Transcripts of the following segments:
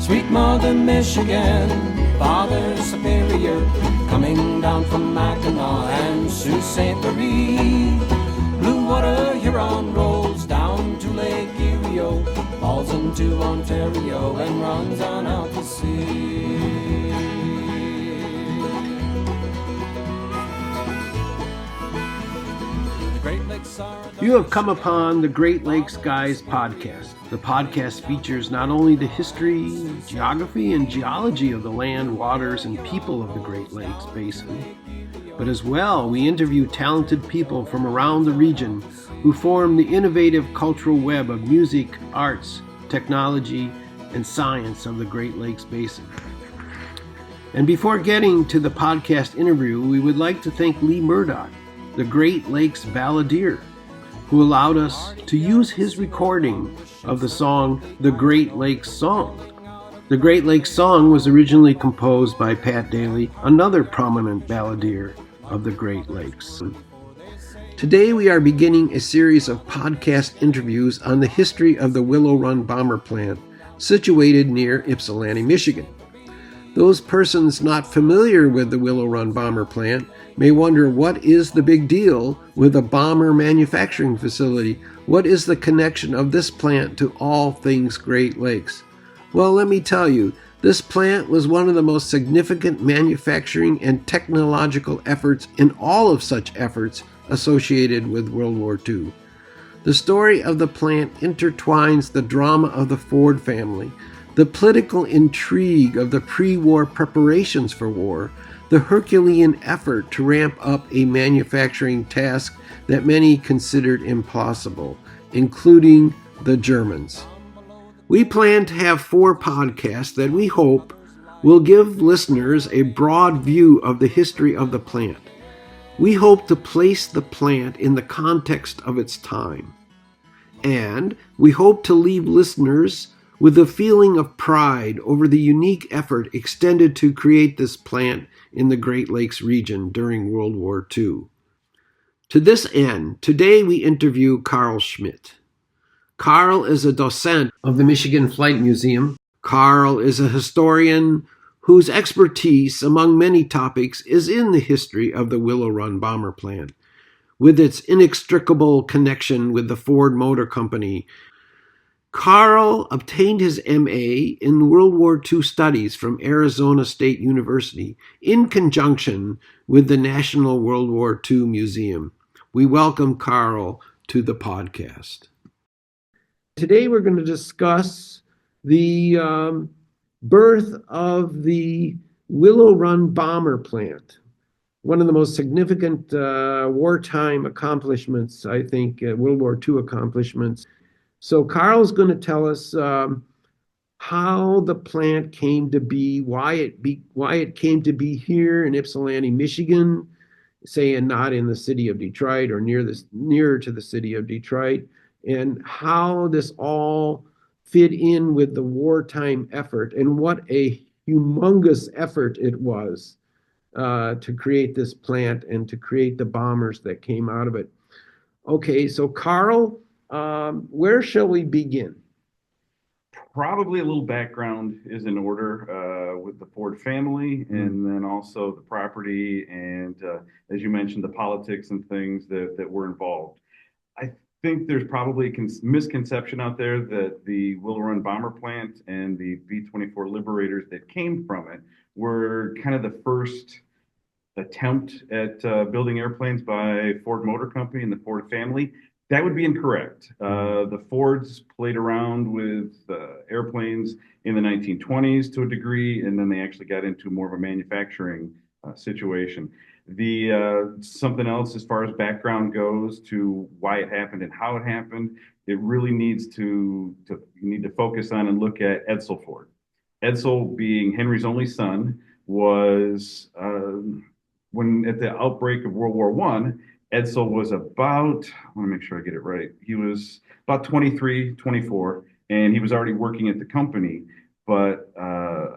Sweet Mother Michigan, Father Superior, coming down from Mackinac and Sault Ste. Marie. Blue water Huron rolls down to Lake Erie, falls into Ontario and runs on out to sea. The Great Lakes are... You have come upon the Great Lakes Guys podcast. The podcast features not only the history, geography, and geology of the land, waters, and people of the Great Lakes Basin, but as well we interview talented people from around the region who form the innovative cultural web of music, arts, technology, and science of the Great Lakes Basin. And before getting to the podcast interview, we would like to thank Lee Murdoch, the Great Lakes balladeer, who allowed us to use his recording of the song The Great Lakes Song. The Great Lakes Song was originally composed by Pat Daly, another prominent balladeer of the Great Lakes. Today we are beginning a series of podcast interviews on the history of the Willow Run Bomber Plant, situated near Ypsilanti, Michigan. Those persons not familiar with the Willow Run Bomber Plant may wonder, what is the big deal with a bomber manufacturing facility? What is the connection of this plant to all things Great Lakes? Well, let me tell you, this plant was one of the most significant manufacturing and technological efforts in all of such efforts associated with World War II. The story of the plant intertwines the drama of the Ford family, the political intrigue of the pre-war preparations for war, the Herculean effort to ramp up a manufacturing task that many considered impossible, including the Germans. We plan to have 4 podcasts that we hope will give listeners a broad view of the history of the plant. We hope to place the plant in the context of its time. And we hope to leave listeners with a feeling of pride over the unique effort extended to create this plant in the Great Lakes region during World War II. To this end, today we interview Karl Schmidt. Karl is a docent of the Michigan Flight Museum. Karl is a historian whose expertise, among many topics, is in the history of the Willow Run Bomber Plant, with its inextricable connection with the Ford Motor Company. Karl obtained his M.A. in World War II studies from Arizona State University in conjunction with the National World War II Museum. We welcome Karl to the podcast. Today we're going to discuss the birth of the Willow Run Bomber Plant, one of the most significant wartime accomplishments, I think, World War II accomplishments. So Karl's going to tell us how the plant came to be, why it came to be here in Ypsilanti, Michigan, say, and not in the city of Detroit or nearer to the city of Detroit, and how this all fit in with the wartime effort and what a humongous effort it was to create this plant and to create the bombers that came out of it. Okay, so Karl, where shall we begin? Probably a little background is in order with the Ford family, and then also the property, and as you mentioned, the politics and things that were involved. I think there's probably a misconception out there that the Willow Run Bomber Plant and the B-24 Liberators that came from it were kind of the first attempt at building airplanes by Ford Motor Company and the Ford family. That would be incorrect. The Fords played around with airplanes in the 1920s to a degree, and then they actually got into more of a manufacturing situation. Something else as far as background goes to why it happened and how it happened, it really needs you need to focus on and look at Edsel Ford. Edsel, being Henry's only son, was when at the outbreak of World War I, Edsel was about, I want to make sure I get it right, he was about 23, 24, and he was already working at the company. But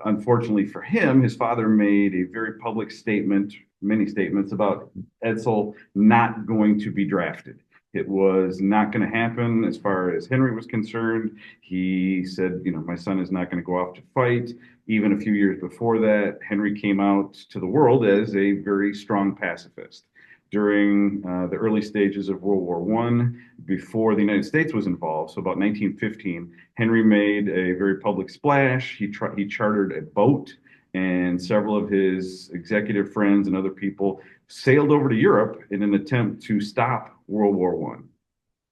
unfortunately for him, his father made a very public statement, many statements about Edsel not going to be drafted. It was not going to happen as far as Henry was concerned. He said, my son is not going to go off to fight. Even a few years before that, Henry came out to the world as a very strong pacifist. During the early stages of World War One, before the United States was involved, so about 1915, Henry made a very public splash. He chartered a boat, and several of his executive friends and other people sailed over to Europe in an attempt to stop World War One.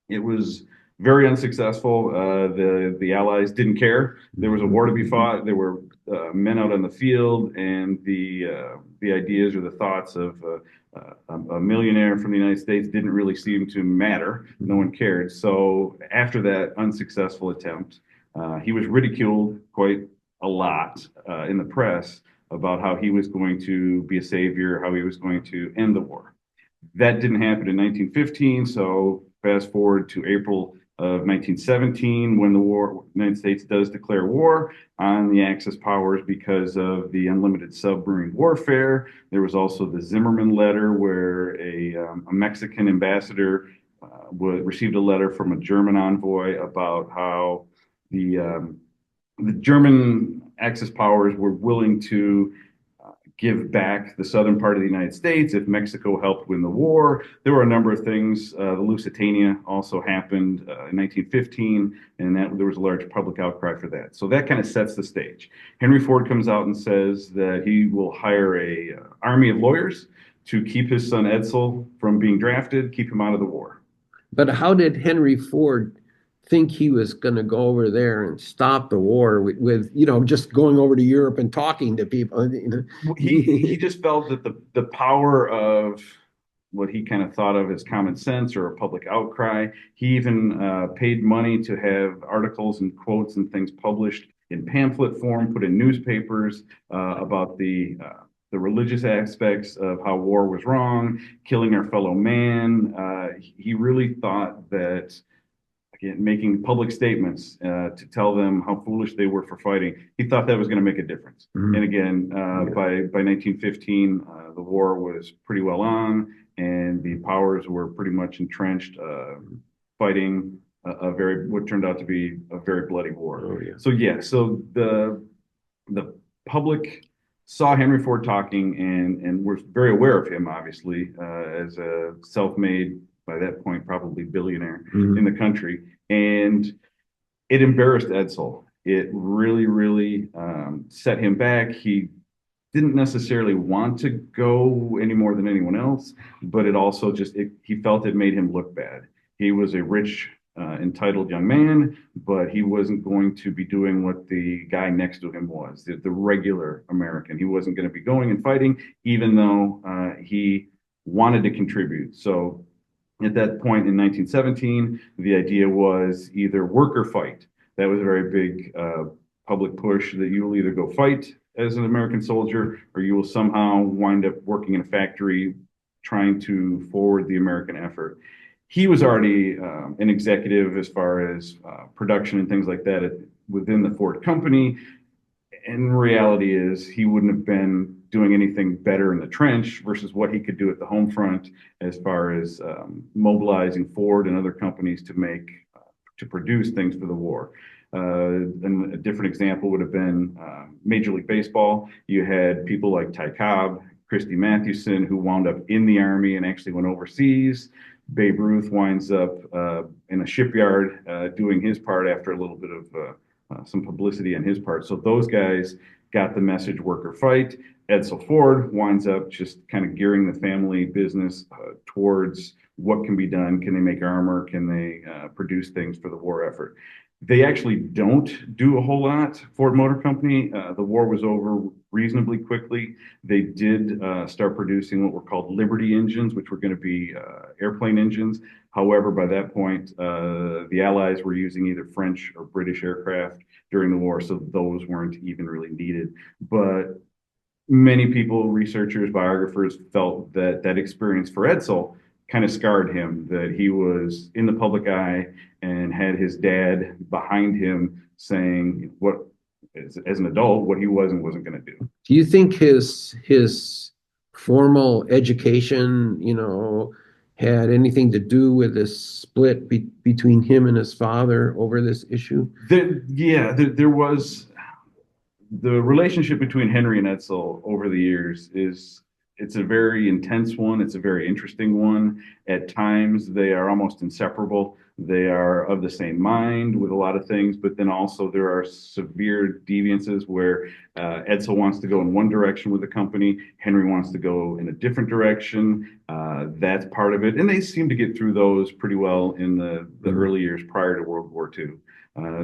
It was very unsuccessful. The Allies didn't care. There was a war to be fought. There were men out on the field, and the ideas or the thoughts of a millionaire from the United States didn't really seem to matter. No one cared. So after that unsuccessful attempt, he was ridiculed quite a lot in the press about how he was going to be a savior, how he was going to end the war. That didn't happen in 1915, so fast forward to April of 1917 when the United States does declare war on the Axis powers because of the unlimited submarine warfare. There was also the Zimmerman letter where a Mexican ambassador received a letter from a German envoy about how the German Axis powers were willing to give back the southern part of the United States if Mexico helped win the war. There were a number of things. The Lusitania also happened in 1915, and there was a large public outcry for that. So that kind of sets the stage. Henry Ford comes out and says that he will hire a army of lawyers to keep his son Edsel from being drafted, keep him out of the war. But how did Henry Ford think he was going to go over there and stop the war with just going over to Europe and talking to people? He just felt that the power of what he kind of thought of as common sense or a public outcry. He even paid money to have articles and quotes and things published in pamphlet form, put in newspapers about the religious aspects of how war was wrong, killing our fellow man. He really thought that, again, making public statements to tell them how foolish they were for fighting, he thought that was going to make a difference. Mm-hmm. And again, by 1915, the war was pretty well on, and the powers were pretty much entrenched, fighting what turned out to be a very bloody war. Oh, yeah. So the public saw Henry Ford talking and were very aware of him, obviously, as a self-made, by that point, probably billionaire in the country. And it embarrassed Edsel. It really, really set him back. He didn't necessarily want to go any more than anyone else, but it also he felt it made him look bad. He was a rich, entitled young man, but he wasn't going to be doing what the guy next to him was, the regular American. He wasn't going to be going and fighting, even though he wanted to contribute. So at that point in 1917, the idea was either work or fight. That was a very big public push that you will either go fight as an American soldier or you will somehow wind up working in a factory trying to forward the American effort. He was already an executive as far as production and things like that within the Ford company. And reality is he wouldn't have been doing anything better in the trench versus what he could do at the home front as far as mobilizing Ford and other companies to produce things for the war. And a different example would have been Major League Baseball. You had people like Ty Cobb, Christy Mathewson, who wound up in the Army and actually went overseas. Babe Ruth winds up in a shipyard doing his part after a little bit of some publicity on his part. So those guys got the message, work or fight. Edsel Ford winds up just kind of gearing the family business towards what can be done. Can they make armor? Can they produce things for the war effort? They actually don't do a whole lot. Ford Motor Company, the war was over reasonably quickly. They did start producing what were called Liberty engines, which were going to be airplane engines. However, by that point, the Allies were using either French or British aircraft during the war, so those weren't even really needed. But many people, researchers, biographers, felt that that experience for Edsel kind of scarred him, that he was in the public eye and had his dad behind him saying what, as an adult, what he was and wasn't going to do. Do you think his formal education, had anything to do with this split between him and his father over this issue? There was the relationship between Henry and Edsel over the years is it's a very intense one. It's a very interesting one. At times, they are almost inseparable. They are of the same mind with a lot of things, but then also there are severe deviances where Edsel wants to go in one direction with the company, Henry wants to go in a different direction. That's part of it, and they seem to get through those pretty well in the early years prior to World War II.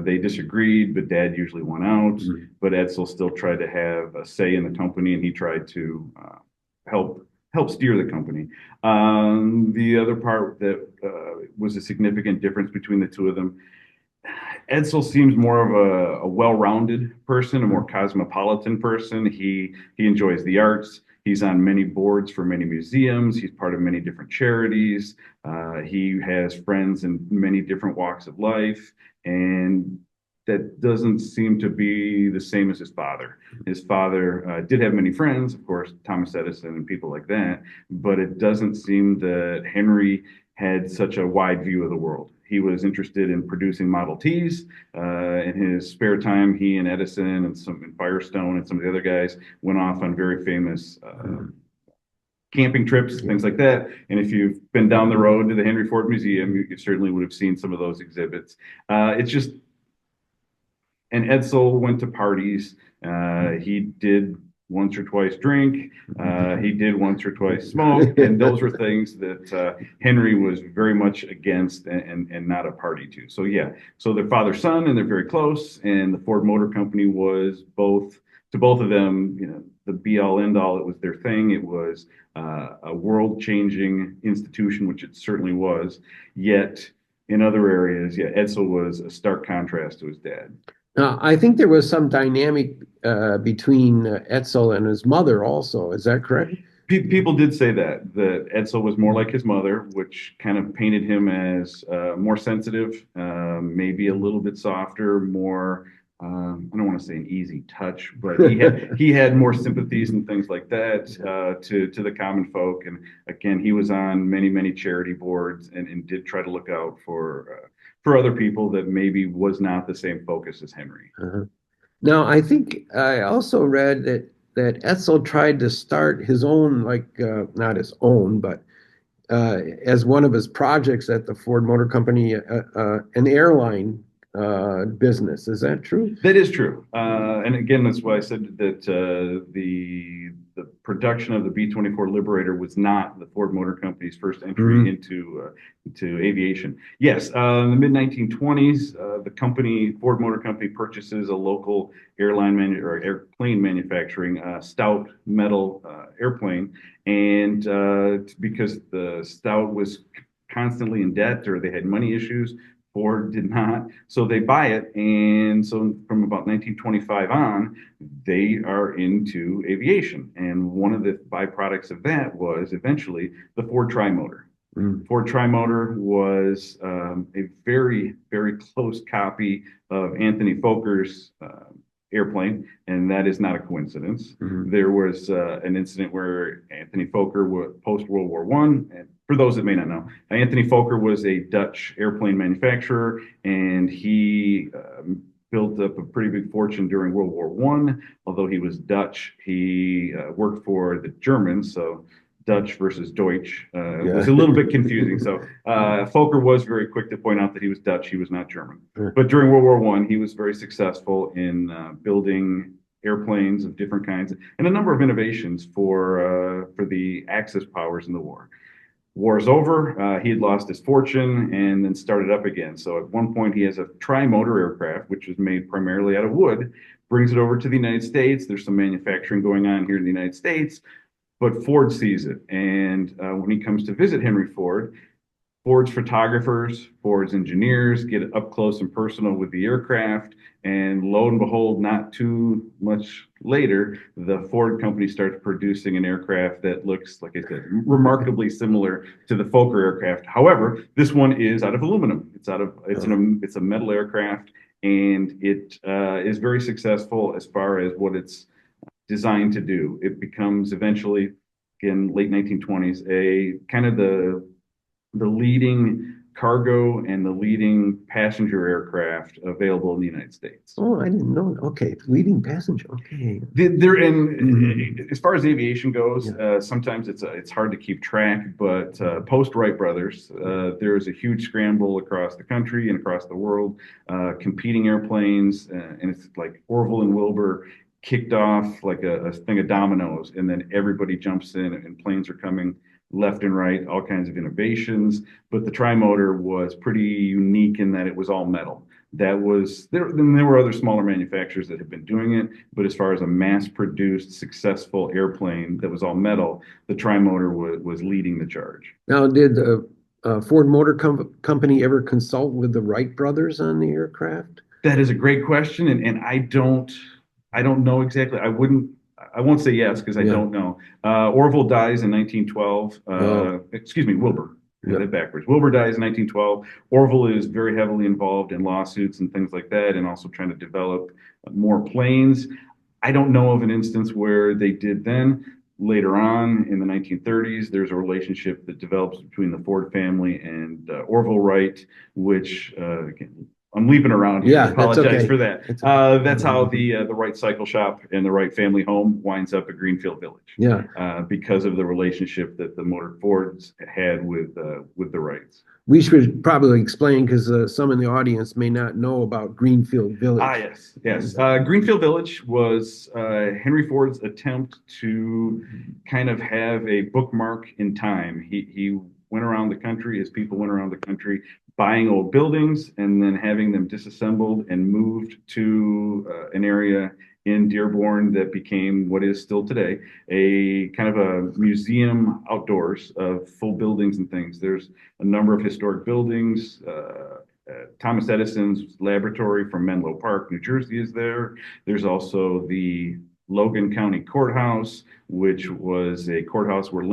They disagreed, but Dad usually won out. But Edsel still tried to have a say in the company, and he tried to help steer the company. The other part that was a significant difference between the two of them, Edsel seems more of a well-rounded person, a more cosmopolitan person. He enjoys the arts. He's on many boards for many museums. He's part of many different charities. He has friends in many different walks of life, and that doesn't seem to be the same as his father. His father did have many friends, of course, Thomas Edison and people like that, but it doesn't seem that Henry had such a wide view of the world. He was interested in producing Model Ts. In his spare time, he and Edison and Firestone and some of the other guys went off on very famous camping trips, things like that. And if you've been down the road to the Henry Ford Museum, you certainly would have seen some of those exhibits. And Edsel went to parties. He did once or twice drink. He did once or twice smoke. And those were things that Henry was very much against and not a party to. So, yeah. So they're father-son, and they're very close. And the Ford Motor Company was to both of them, the be-all, end-all. It was their thing. It was a world-changing institution, which it certainly was. Yet, in other areas, Edsel was a stark contrast to his dad. I think there was some dynamic between Edsel and his mother also. Is that correct? People did say that Edsel was more like his mother, which kind of painted him as more sensitive, maybe a little bit softer, more, I don't want to say an easy touch, but he had more sympathies and things like that to the common folk. And again, he was on many, many charity boards and did try to look out for other people that maybe was not the same focus as Henry. Now, I think I also read that Edsel tried to start his own, not his own, but as one of his projects at the Ford Motor Company, an airline business. Is that true? That is true. And again, that's why I said that the production of the B-24 Liberator was not the Ford Motor Company's first entry into aviation. Yes, in the mid-1920s, the company, Ford Motor Company, purchases a local airplane manufacturing stout metal airplane, and because the Stout was constantly in debt or they had money issues, Ford did not, so they buy it, and so from about 1925 on, they are into aviation, and one of the byproducts of that was eventually the Ford Trimotor. Ford Trimotor was a very, very close copy of Anthony Foker's airplane, and that is not a coincidence. There was an incident where Anthony Foker was post-World War I, and for those that may not know, Anthony Foker was a Dutch airplane manufacturer, and he built up a pretty big fortune during World War I. Although he was Dutch, he worked for the Germans, so Dutch versus Deutsch was a little bit confusing. So Fokker was very quick to point out that he was Dutch, he was not German. But during World War I, he was very successful in building airplanes of different kinds and a number of innovations for the Axis powers in the war. War's over, he had lost his fortune and then started up again. So at one point he has a tri-motor aircraft, which was made primarily out of wood, brings it over to the United States. There's some manufacturing going on here in the United States, but Ford sees it. And when he comes to visit Henry Ford, Ford's photographers, Ford's engineers get up close and personal with the aircraft. And lo and behold, not too much later, the Ford company starts producing an aircraft that looks, like I said, remarkably similar to the Fokker aircraft. However, this one is out of aluminum. It's a metal aircraft, and it is very successful as far as what it's designed to do. It becomes eventually, in late 1920s, a kind of the leading cargo and the leading passenger aircraft available in the United States. Oh, I didn't know. Okay, leading passenger. Okay. They're in, as far as aviation goes, Yeah. sometimes it's hard to keep track, but post Wright brothers, there's a huge scramble across the country and across the world, competing airplanes, and it's like Orville and Wilbur kicked off like a thing of dominoes, and then everybody jumps in, and planes are coming left and right, all kinds of innovations. But the trimotor was pretty unique in that it was all metal. That was there. Then there were other smaller manufacturers that had been doing it, but as far as a mass-produced, successful airplane that was all metal, the trimotor was leading the charge. Now, did the Ford Motor Company ever consult with the Wright brothers on the aircraft? That is a great question, and I don't know exactly. I won't say yes because I don't know. Orville dies in 1912. Excuse me, Wilbur. Got it backwards. Wilbur dies in 1912. Orville is very heavily involved in lawsuits and things like that, and also trying to develop more planes. I don't know of an instance where they did then. Later on in the 1930s, there's a relationship that develops between the Ford family and Orville Wright, which again, I'm leaping around here. Yeah, I apologize for that. That's how the Wright Cycle Shop and the Wright family home winds up at Greenfield Village. Yeah, because of the relationship that the Motor Fords had with the Wrights. We should probably explain because some in the audience may not know about Greenfield Village. Yes. Greenfield Village was Henry Ford's attempt to kind of have a bookmark in time. He went around the country, his people went around the country buying old buildings and then having them disassembled and moved to an area in Dearborn that became what is still today a kind of a museum outdoors of full buildings and things. There's a number of historic buildings. Thomas Edison's laboratory from Menlo Park, New Jersey is there. There's also the Logan County Courthouse, which was a courthouse where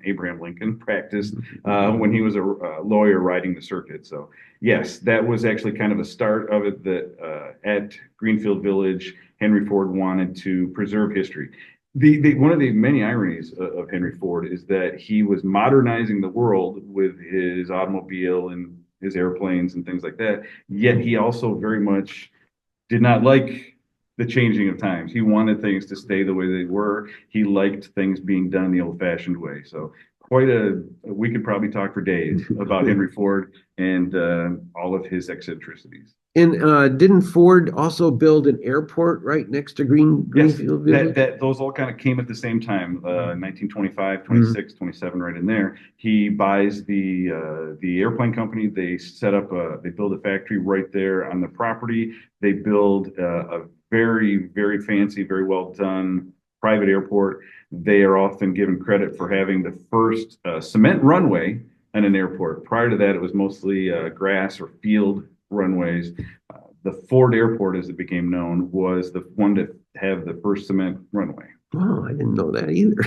Abraham Lincoln, practiced when he was a lawyer riding the circuit. So yes, that was actually kind of a start of it that at Greenfield Village, Henry Ford wanted to preserve history. One of the many ironies of Henry Ford is that he was modernizing the world with his automobile and his airplanes and things like that, yet he also very much did not like the changing of times. He wanted things to stay the way they were. He liked things being done the old-fashioned way. So we could probably talk for days about Henry Ford and all of his eccentricities. And didn't Ford also build an airport right next to Greenfield Village? Those all kind of came at the same time, 1925, 26, 27, right in there. He buys the airplane company. They they build a factory right there on the property. They build a very, very fancy, very well done private airport. They are often given credit for having the first cement runway in an airport. Prior to that, it was mostly grass or field runways. The Ford Airport, as it became known, was the one to have the first cement runway. Oh, I didn't know that either.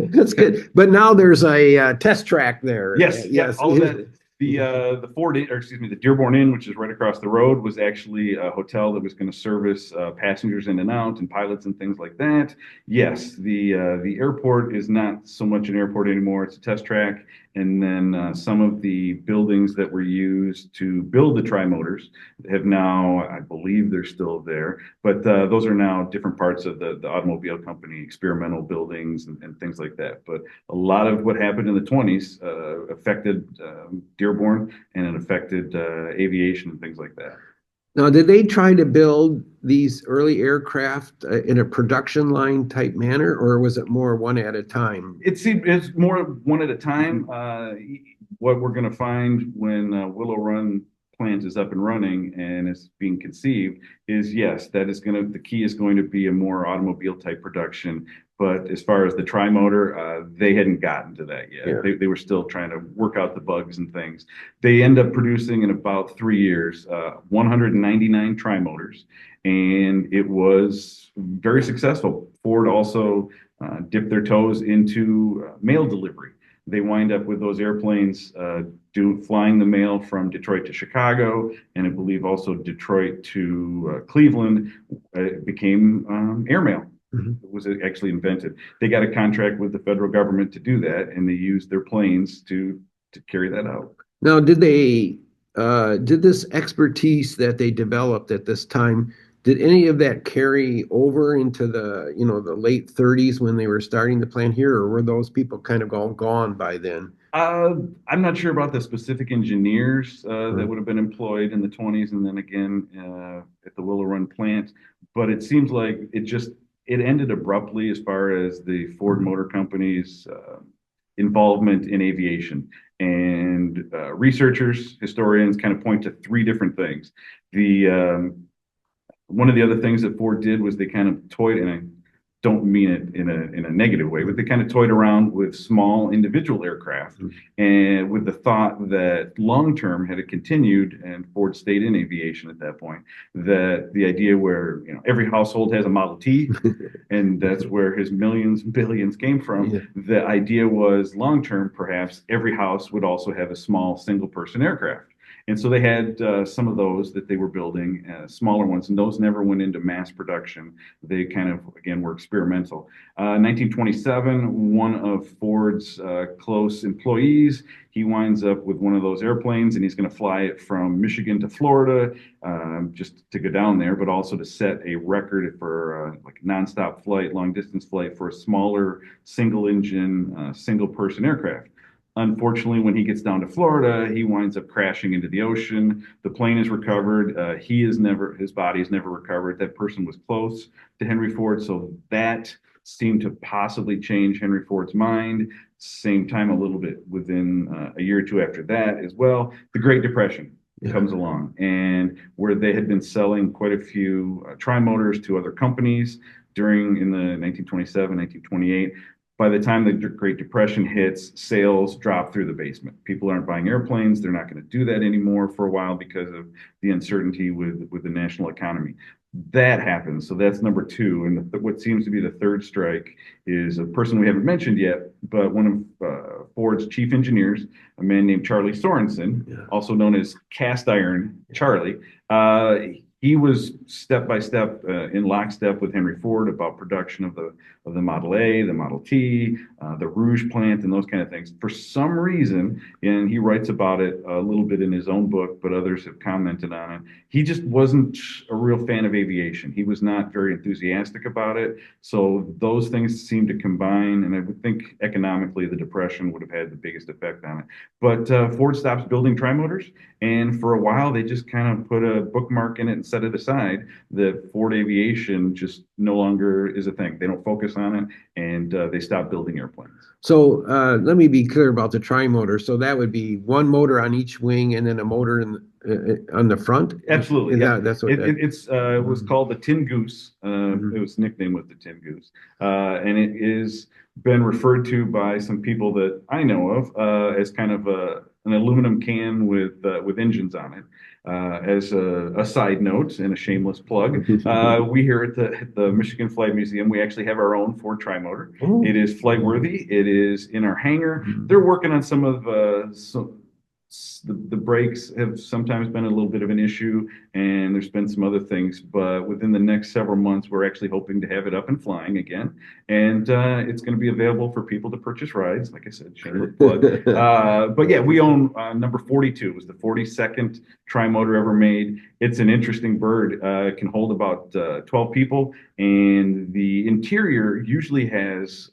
That's good. But now there's a test track there. Yes. All of that. The Dearborn Inn, which is right across the road, was actually a hotel that was going to service passengers in and out and pilots and things like that. Yes, the airport is not so much an airport anymore. It's a test track. And then some of the buildings that were used to build the trimotors have now, I believe they're still there, but those are now different parts of the automobile company, experimental buildings and things like that. But a lot of what happened in the 20s affected Dearborn, and it affected aviation and things like that. Now, did they try to build these early aircraft in a production line type manner, or was it more one at a time? It's more one at a time. What we're going to find when Willow Run plant is up and running and is being conceived is, yes, the key is going to be a more automobile type production. But as far as the trimotor, they hadn't gotten to that yet. Yeah. They were still trying to work out the bugs and things. They end up producing in about 3 years 199 trimotors, and it was very successful. Ford also dipped their toes into mail delivery. They wind up with those airplanes flying the mail from Detroit to Chicago, and I believe also Detroit to Cleveland. It became airmail. It was actually invented. They got a contract with the federal government to do that, and they used their planes to to carry that out. Now, did this expertise that they developed at this time, did any of that carry over into the late 30s when they were starting the plant here, or were those people kind of all gone by then? I'm not sure about the specific engineers that Hmm. would have been employed in the 20s and then again at the Willow Run plant, but it seems like it ended abruptly as far as the Ford Motor Company's involvement in aviation. And researchers, historians kind of point to three different things. The One of the other things that Ford did was they kind of toyed, and I don't mean it in a negative way, but they kind of toyed around with small individual aircraft, and with the thought that long term, had it continued, and Ford stayed in aviation at that point, that the idea where every household has a Model T, and that's where his millions and billions came from. Yeah. The idea was long term, perhaps every house would also have a small single person aircraft. And so they had some of those that they were building, smaller ones, and those never went into mass production. They kind of, again, were experimental. 1927, one of Ford's close employees, he winds up with one of those airplanes, and he's going to fly it from Michigan to Florida, just to go down there, but also to set a record for like nonstop flight, long distance flight for a smaller single engine, single person aircraft. Unfortunately, when he gets down to Florida, he winds up crashing into the ocean. The plane is recovered. His body is never recovered. That person was close to Henry Ford, so that seemed to possibly change Henry Ford's mind. Same time, a little bit within a year or two after that as well, the Great Depression comes along, and where they had been selling quite a few tri-motors to other companies in the 1927, 1928. By the time the Great Depression hits, sales drop through the basement. People aren't buying airplanes. They're not going to do that anymore for a while because of the uncertainty with the national economy. That happens. So that's number two. And what seems to be the third strike is a person we haven't mentioned yet, but one of Ford's chief engineers, a man named Charlie Sorensen, also known as Cast Iron Charlie. He was step by step in lockstep with Henry Ford about production of the Model A, the Model T, the Rouge plant, and those kind of things. For some reason, and he writes about it a little bit in his own book, but others have commented on it. He just wasn't a real fan of aviation. He was not very enthusiastic about it. So those things seem to combine, and I would think economically the Depression would have had the biggest effect on it. But Ford stops building trimotors, and for a while they just kind of put a bookmark in it and set it aside. That Ford Aviation just no longer is a thing. They don't focus on it, and they stop building airplanes. So let me be clear about the tri-motor. So that would be one motor on each wing and then a motor on the front? Absolutely. Yeah. That's what it was called the Tin Goose. It was nicknamed with the Tin Goose. And it is been referred to by some people that I know of as kind of an aluminum can with engines on it. As a side note and a shameless plug, we here at the Michigan Flight Museum, we actually have our own Ford Trimotor. Oh. It is flight worthy. It is in our hangar. They're working on some of the brakes have sometimes been a little bit of an issue, and there's been some other things, but within the next several months, we're actually hoping to have it up and flying again. And it's going to be available for people to purchase rides. Like I said, shameless plug. But yeah, we own number 42. It was the 42nd tri-motor ever made. It's an interesting bird. It can hold about 12 people, and the interior usually has,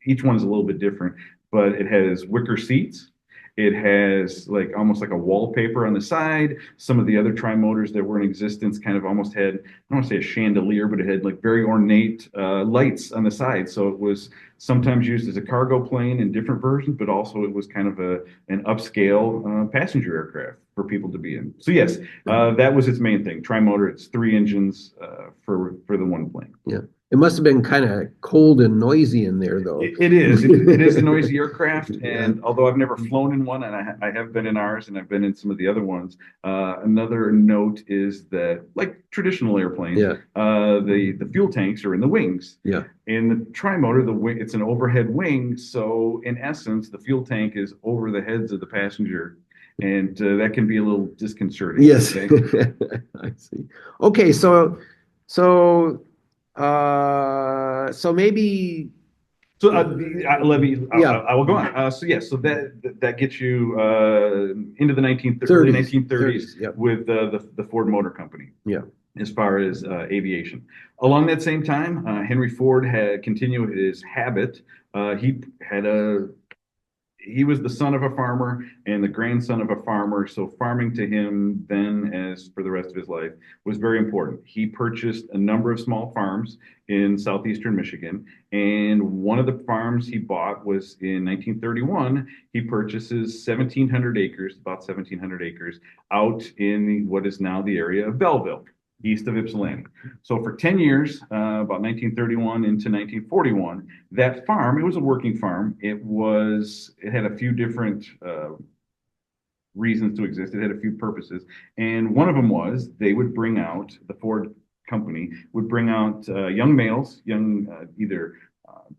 each one is a little bit different, but it has wicker seats. It has almost like a wallpaper on the side. Some of the other tri-motors that were in existence kind of almost had, I don't want to say a chandelier, but it had very ornate lights on the side. So it was sometimes used as a cargo plane in different versions, but also it was kind of an upscale passenger aircraft for people to be in. So yes, that was its main thing. Tri-motor, it's 3 engines for the one plane. Yeah. It must have been kind of cold and noisy in there, though. It is. It is a noisy aircraft, and although I've never flown in one, and I have been in ours, and I've been in some of the other ones. Another note is that, like traditional airplanes, the fuel tanks are in the wings. Yeah. In the tri-motor, it's an overhead wing, so in essence, the fuel tank is over the heads of the passenger. And that can be a little disconcerting. Yes. I see. Okay, so maybe So let me. Yeah. I will go on. So that gets you into the early 30s, 1930s yep. with the Ford Motor Company. Yeah. As far as aviation, along that same time, Henry Ford had continued his habit. He was the son of a farmer and the grandson of a farmer. So farming to him then, as for the rest of his life, was very important. He purchased a number of small farms in southeastern Michigan. And one of the farms he bought was in 1931. He purchases 1,700 acres, about 1,700 acres, out in what is now the area of Belleville, east of Ypsilanti. So for 10 years, about 1931 into 1941, that farm, it was a working farm. It had a few different reasons to exist. It had a few purposes. And one of them was the Ford company would bring out young males, either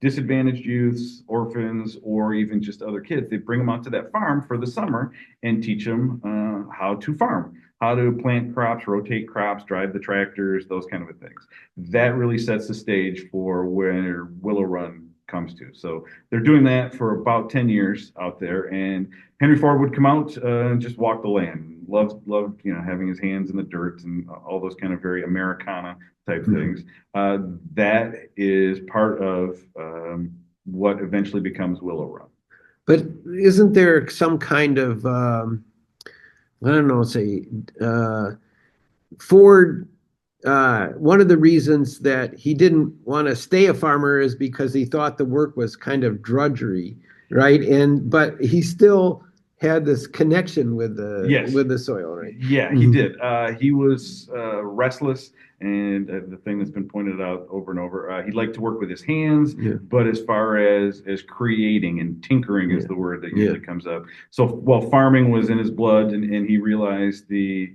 disadvantaged youths, orphans, or even just other kids. They'd bring them out to that farm for the summer and teach them how to farm, how to plant crops, rotate crops, drive the tractors, those kind of things. That really sets the stage for where Willow Run comes to. So they're doing that for about 10 years out there. And Henry Ford would come out and just walk the land. Loved, having his hands in the dirt and all those kind of very Americana type things. That is part of what eventually becomes Willow Run. But isn't there some kind of, I don't know, say, Ford, one of the reasons that he didn't want to stay a farmer is because he thought the work was kind of drudgery, right? But he still had this connection with the soil, right? Yeah, he did. He was restless, and the thing that's been pointed out over and over, he liked to work with his hands, but as far as creating and tinkering is the word that usually comes up. So while farming was in his blood, and he realized the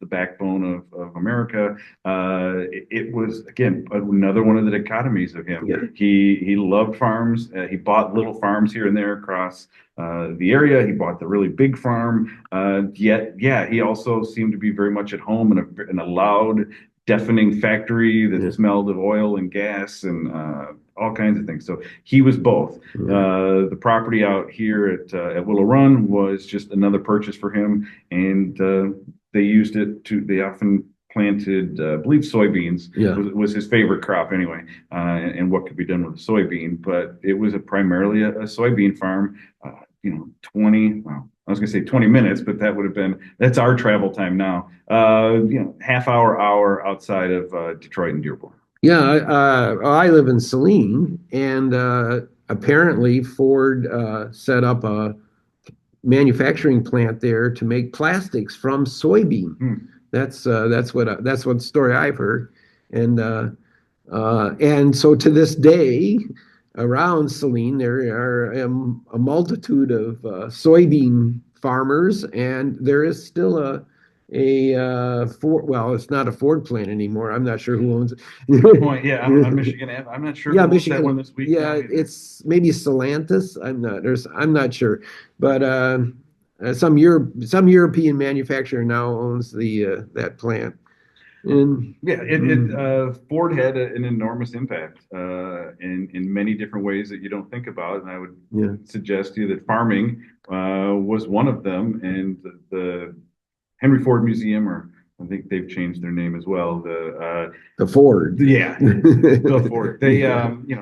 backbone of America, it was again another one of the dichotomies of him. Yeah. He loved farms. He bought little farms here and there across the area. He bought the really big farm. He also seemed to be very much at home in a loud, deafening factory that smelled of oil and gas and all kinds of things. So he was both. The property out here at Willow Run was just another purchase for him, and they used it they often planted, I believe soybeans was his favorite crop anyway, and what could be done with a soybean. But it was primarily a soybean farm. 20 minutes, but that's our travel time now. Half hour outside of Detroit and Dearborn. Yeah, I live in Saline, and apparently Ford set up a manufacturing plant there to make plastics from soybean. That's what story I've heard, and so to this day, around Saline, there are a multitude of soybean farmers, and there is still Ford. Well, it's not a Ford plant anymore. I'm not sure who owns it. Good point. Yeah, on Michigan Ave. I'm not sure who owns that one this week. Yeah, it's maybe Stellantis. I'm not sure, but some European manufacturer now owns that plant. And Ford had an enormous impact in many different ways that you don't think about, and I would suggest to you that farming was one of them. And the Henry Ford Museum, or I think they've changed their name as well. The Ford, the Ford. They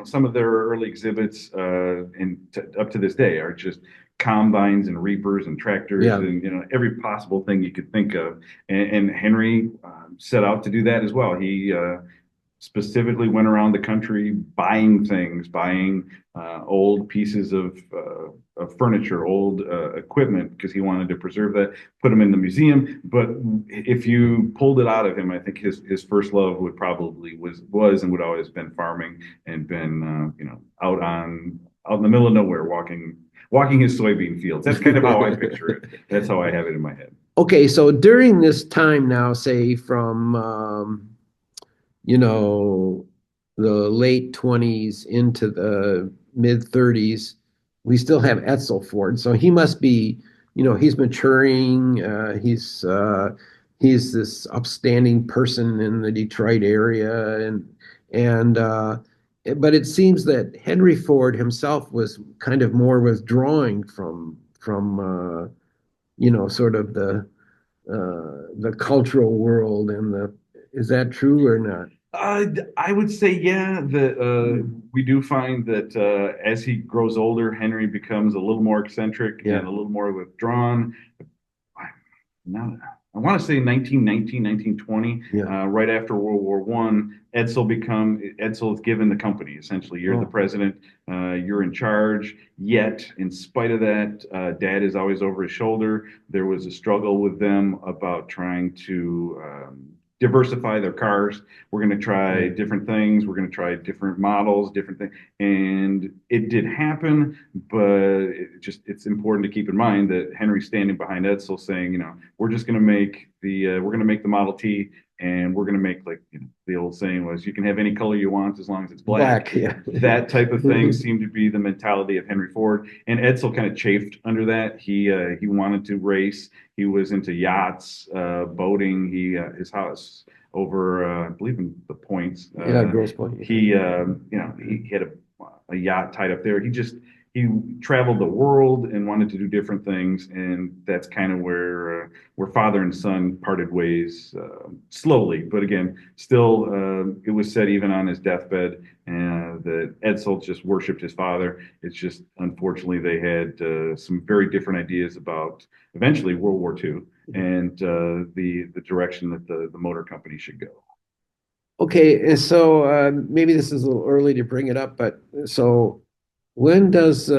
some of their early exhibits up to this day are just combines and reapers and tractors and every possible thing you could think of. And Henry set out to do that as well. He specifically went around the country buying old pieces of furniture, old equipment, because he wanted to preserve that, put them in the museum. But if you pulled it out of him, I think his first love would probably was and would always been farming, and been out in the middle of nowhere walking his soybean fields. That's kind of how I picture it. That's how I have it in my head. Okay, so during this time now, say from the late 20s into the mid 30s, we still have Etzel Ford. So he must be, he's maturing. He's this upstanding person in the Detroit area, and but it seems that Henry Ford himself was kind of more withdrawing from sort of the cultural world and the. Is that true or not? I would say, yeah, that we do find that as he grows older, Henry becomes a little more eccentric Yeah. and a little more withdrawn. I, now, I want to say 1919, 1920, Yeah. right after World War One, Edsel is given the company. Essentially, you're the Oh. president, you're in charge. Yet, in spite of that, Dad is always over his shoulder. There was a struggle with them about trying to diversify their cars. We're going to try different things. We're going to try different models, different things. And it did happen, but it's important to keep in mind that Henry's standing behind Edsel saying, we're just going to make we're going to make the Model T, and we're going to make, like, the old saying was, you can have any color you want as long as it's black. Yeah. That type of thing seemed to be the mentality of Henry Ford, and Edsel kind of chafed under that. He wanted to race. He was into yachts, boating. His house over, I believe, in the Points. Yeah, Grosse Pointe. He had a yacht tied up there. He traveled the world and wanted to do different things, and that's kind of where father and son parted ways, slowly. But again, still, it was said even on his deathbed that Edsel just worshipped his father. It's just, unfortunately, they had some very different ideas about eventually World War II and the direction that the motor company should go. Okay, and so maybe this is a little early to bring it up, but so when does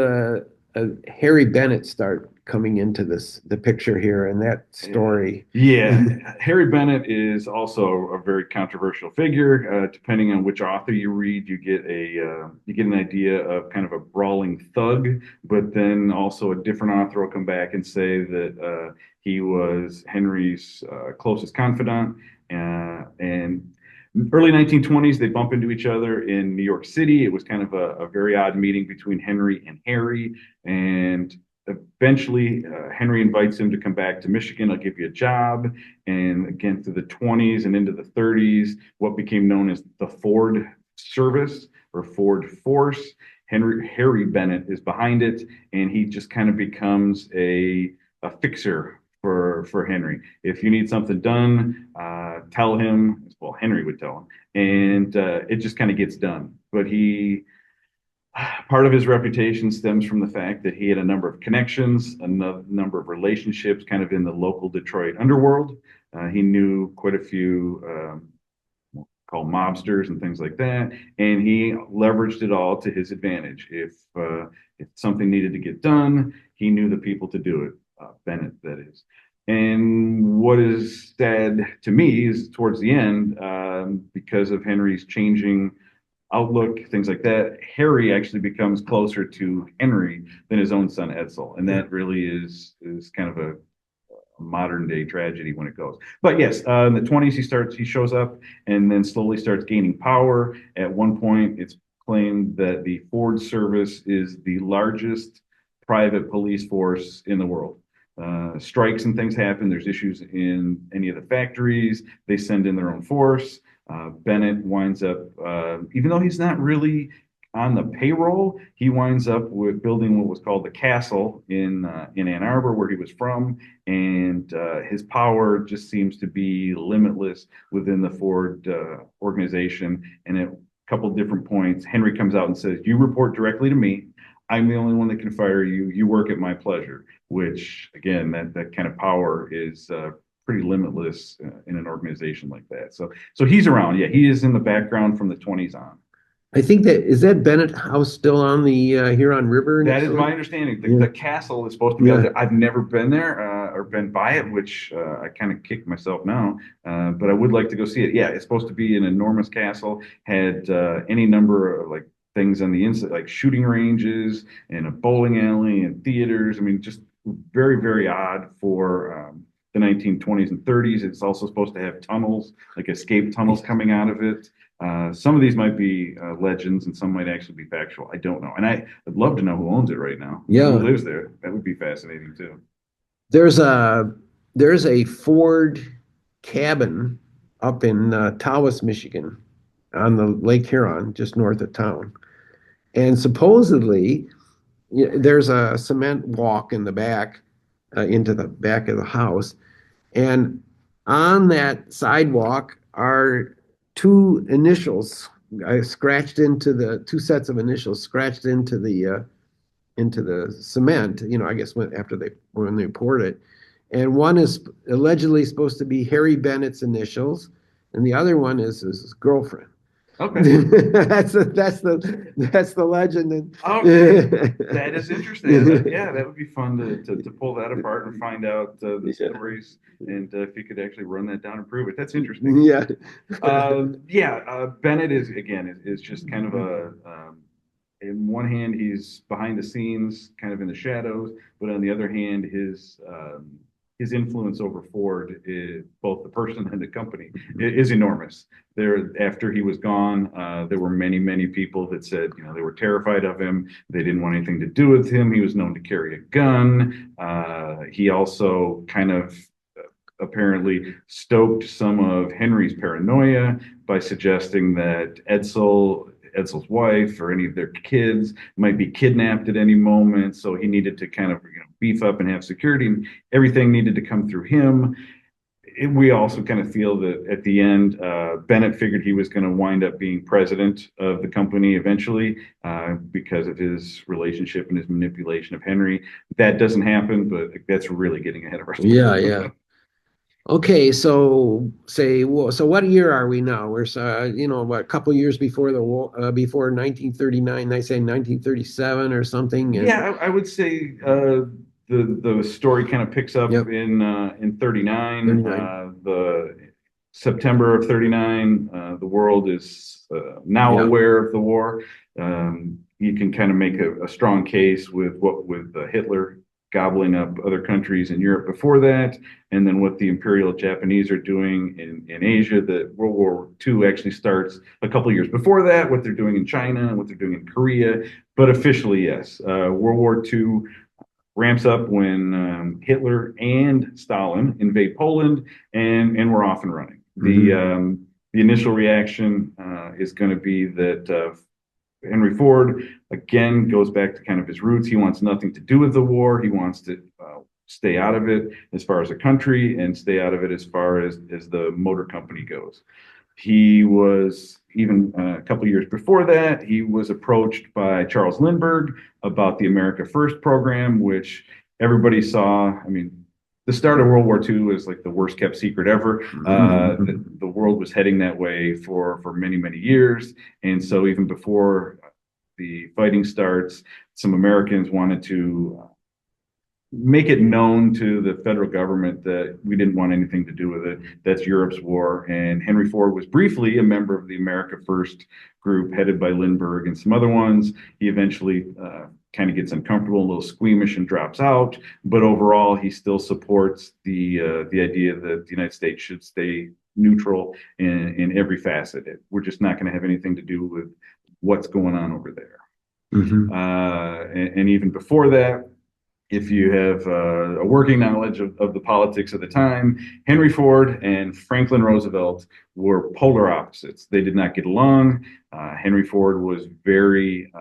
Harry Bennett start coming into the picture here and that story? Yeah, Harry Bennett is also a very controversial figure. Depending on which author you read, you get an idea of kind of a brawling thug, but then also a different author will come back and say that he was Henry's closest confidant, and early 1920s, they bump into each other in New York City. It was kind of a very odd meeting between Henry and Harry. And eventually, Henry invites him to come back to Michigan. I'll give you a job. And again, through the 20s and into the 30s, what became known as the Ford Service or Ford Force. Harry Bennett is behind it, and he just kind of becomes a fixer for Henry. If you need something done, tell him. Well, Henry would tell him, and it just kind of gets done. But part of his reputation stems from the fact that he had a number of connections, a number of relationships, kind of in the local Detroit underworld. He knew quite a few called mobsters and things like that, and he leveraged it all to his advantage. If something needed to get done, he knew the people to do it. Bennett, that is. And what is sad to me is towards the end, because of Henry's changing outlook, things like that, Harry actually becomes closer to Henry than his own son Edsel, and that really is kind of a modern day tragedy when it goes. But yes, in the 20s he shows up and then slowly starts gaining power. At one point, it's claimed that the Ford service is the largest private police force in the world. Strikes and things happen. There's issues in any of the factories. They send in their own force. Bennett winds up, even though he's not really on the payroll, he winds up with building what was called the castle in Ann Arbor, where he was from, and his power just seems to be limitless within the Ford organization. And at a couple of different points, Henry comes out and says, "You report directly to me. I'm the only one that can fire you. You work at my pleasure." Which, again, that kind of power is pretty limitless in an organization like that. So he's around. Yeah, he is in the background from the 20s on. I think that Bennett House still on the Huron River? That is my understanding. The castle is supposed to be out there. I've never been there or been by it, which I kind of kick myself now. But I would like to go see it. Yeah, it's supposed to be an enormous castle. Had any number of like things on the inside, like shooting ranges and a bowling alley and theaters. I mean, just very, very odd for the 1920s and 30s. It's also supposed to have tunnels, like escape tunnels coming out of it. Some of these might be legends and some might actually be factual. I don't know. And I'd love to know who owns it right now. Yeah. Who lives there. That would be fascinating too. There's a Ford cabin up in Tawas, Michigan. on the Lake Huron, just north of town. And supposedly, there's a cement walk in the back, into the back of the house. And on that sidewalk are two initials scratched into the two sets of initials scratched into the cement. I guess when they poured it, and one is allegedly supposed to be Harry Bennett's initials, and the other one is his girlfriend. Okay. That's the legend. Okay. That is interesting. Yeah, that would be fun to pull that apart and find out the stories, and if you could actually run that down and prove it. That's interesting. Yeah. Bennett is just kind of in one hand, he's behind the scenes, kind of in the shadows, but on the other hand, his influence over Ford, both the person and the company, is enormous. After he was gone, there were many, many people that said, they were terrified of him. They didn't want anything to do with him. He was known to carry a gun. He also kind of apparently stoked some of Henry's paranoia by suggesting that Edsel's wife or any of their kids might be kidnapped at any moment. So he needed to kind of beef up and have security, and everything needed to come through him. We also kind of feel that at the end, Bennett figured he was going to wind up being president of the company eventually, because of his relationship and his manipulation of Henry. That doesn't happen, but that's really getting ahead of ourselves. Yeah. Okay, so what year are we now? We're what, a couple years before the war, before 1939. They say 1937 or something. Yeah, I would say the story kind of picks up in 39. The September of 39. The world is now aware of the war. You can kind of make a strong case with Hitler gobbling up other countries in Europe before that, and then what the Imperial Japanese are doing in Asia. That World War II actually starts a couple of years before that, what they're doing in China and what they're doing in Korea. But officially, yes, World War II ramps up when Hitler and Stalin invade Poland, and we're off and running. Mm-hmm. The initial reaction is going to be that Henry Ford, again, goes back to kind of his roots. He wants nothing to do with the war. He wants to stay out of it as far as a country, and stay out of it as far as the motor company goes. He was, even a couple of years before that, he was approached by Charles Lindbergh about the America First program, which everybody saw. I mean, the start of World War II is like the worst kept secret ever. The world was heading that way for many, many years. And so even before the fighting starts, some Americans wanted to make it known to the federal government that we didn't want anything to do with it. That's Europe's war. And Henry Ford was briefly a member of the America First group headed by Lindbergh and some other ones. He eventually kind of gets uncomfortable, a little squeamish, and drops out. But overall, he still supports the idea that the United States should stay neutral in every facet. We're just not going to have anything to do with what's going on over there. Mm-hmm. And even before that, if you have a working knowledge of the politics of the time, Henry Ford and Franklin Roosevelt were polar opposites. They did not get along. Henry Ford was very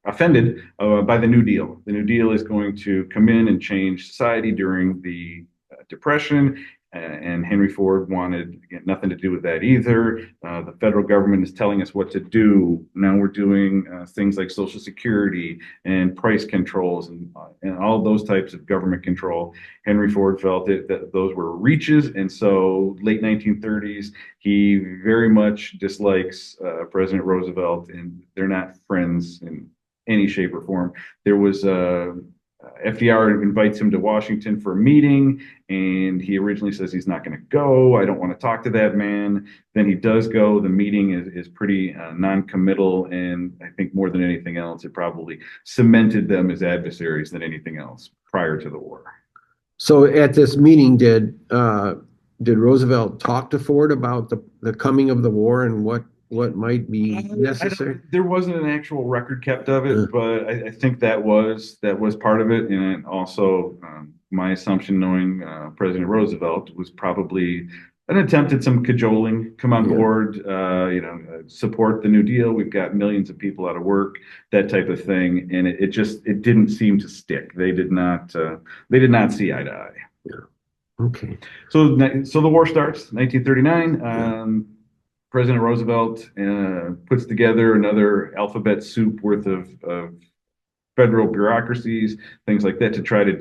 offended by the New Deal. The New Deal is going to come in and change society during the Depression, and Henry Ford wanted, again, nothing to do with that either. The federal government is telling us what to do. Now we're doing things like Social Security and price controls and all those types of government control. Henry Ford felt that those were reaches, and so late 1930s, he very much dislikes President Roosevelt, and they're not friends in any shape or form. There was FDR invites him to Washington for a meeting, and he originally says he's not going to go. I don't want to talk to that man. Then he does go. The meeting is pretty non-committal, and I think more than anything else, it probably cemented them as adversaries than anything else prior to the war. So at this meeting, did Roosevelt talk to Ford about the coming of the war and what might be necessary? There wasn't an actual record kept of it, but I think that was part of it. And also, my assumption, knowing President Roosevelt, was probably an attempt at some cajoling, come on Yeah. board, support the New Deal. We've got millions of people out of work, that type of thing, and it didn't seem to stick. They did not see eye to eye. Yeah. Okay. So the war starts, 1939. Yeah. President Roosevelt puts together another alphabet soup worth of federal bureaucracies, things like that, to try to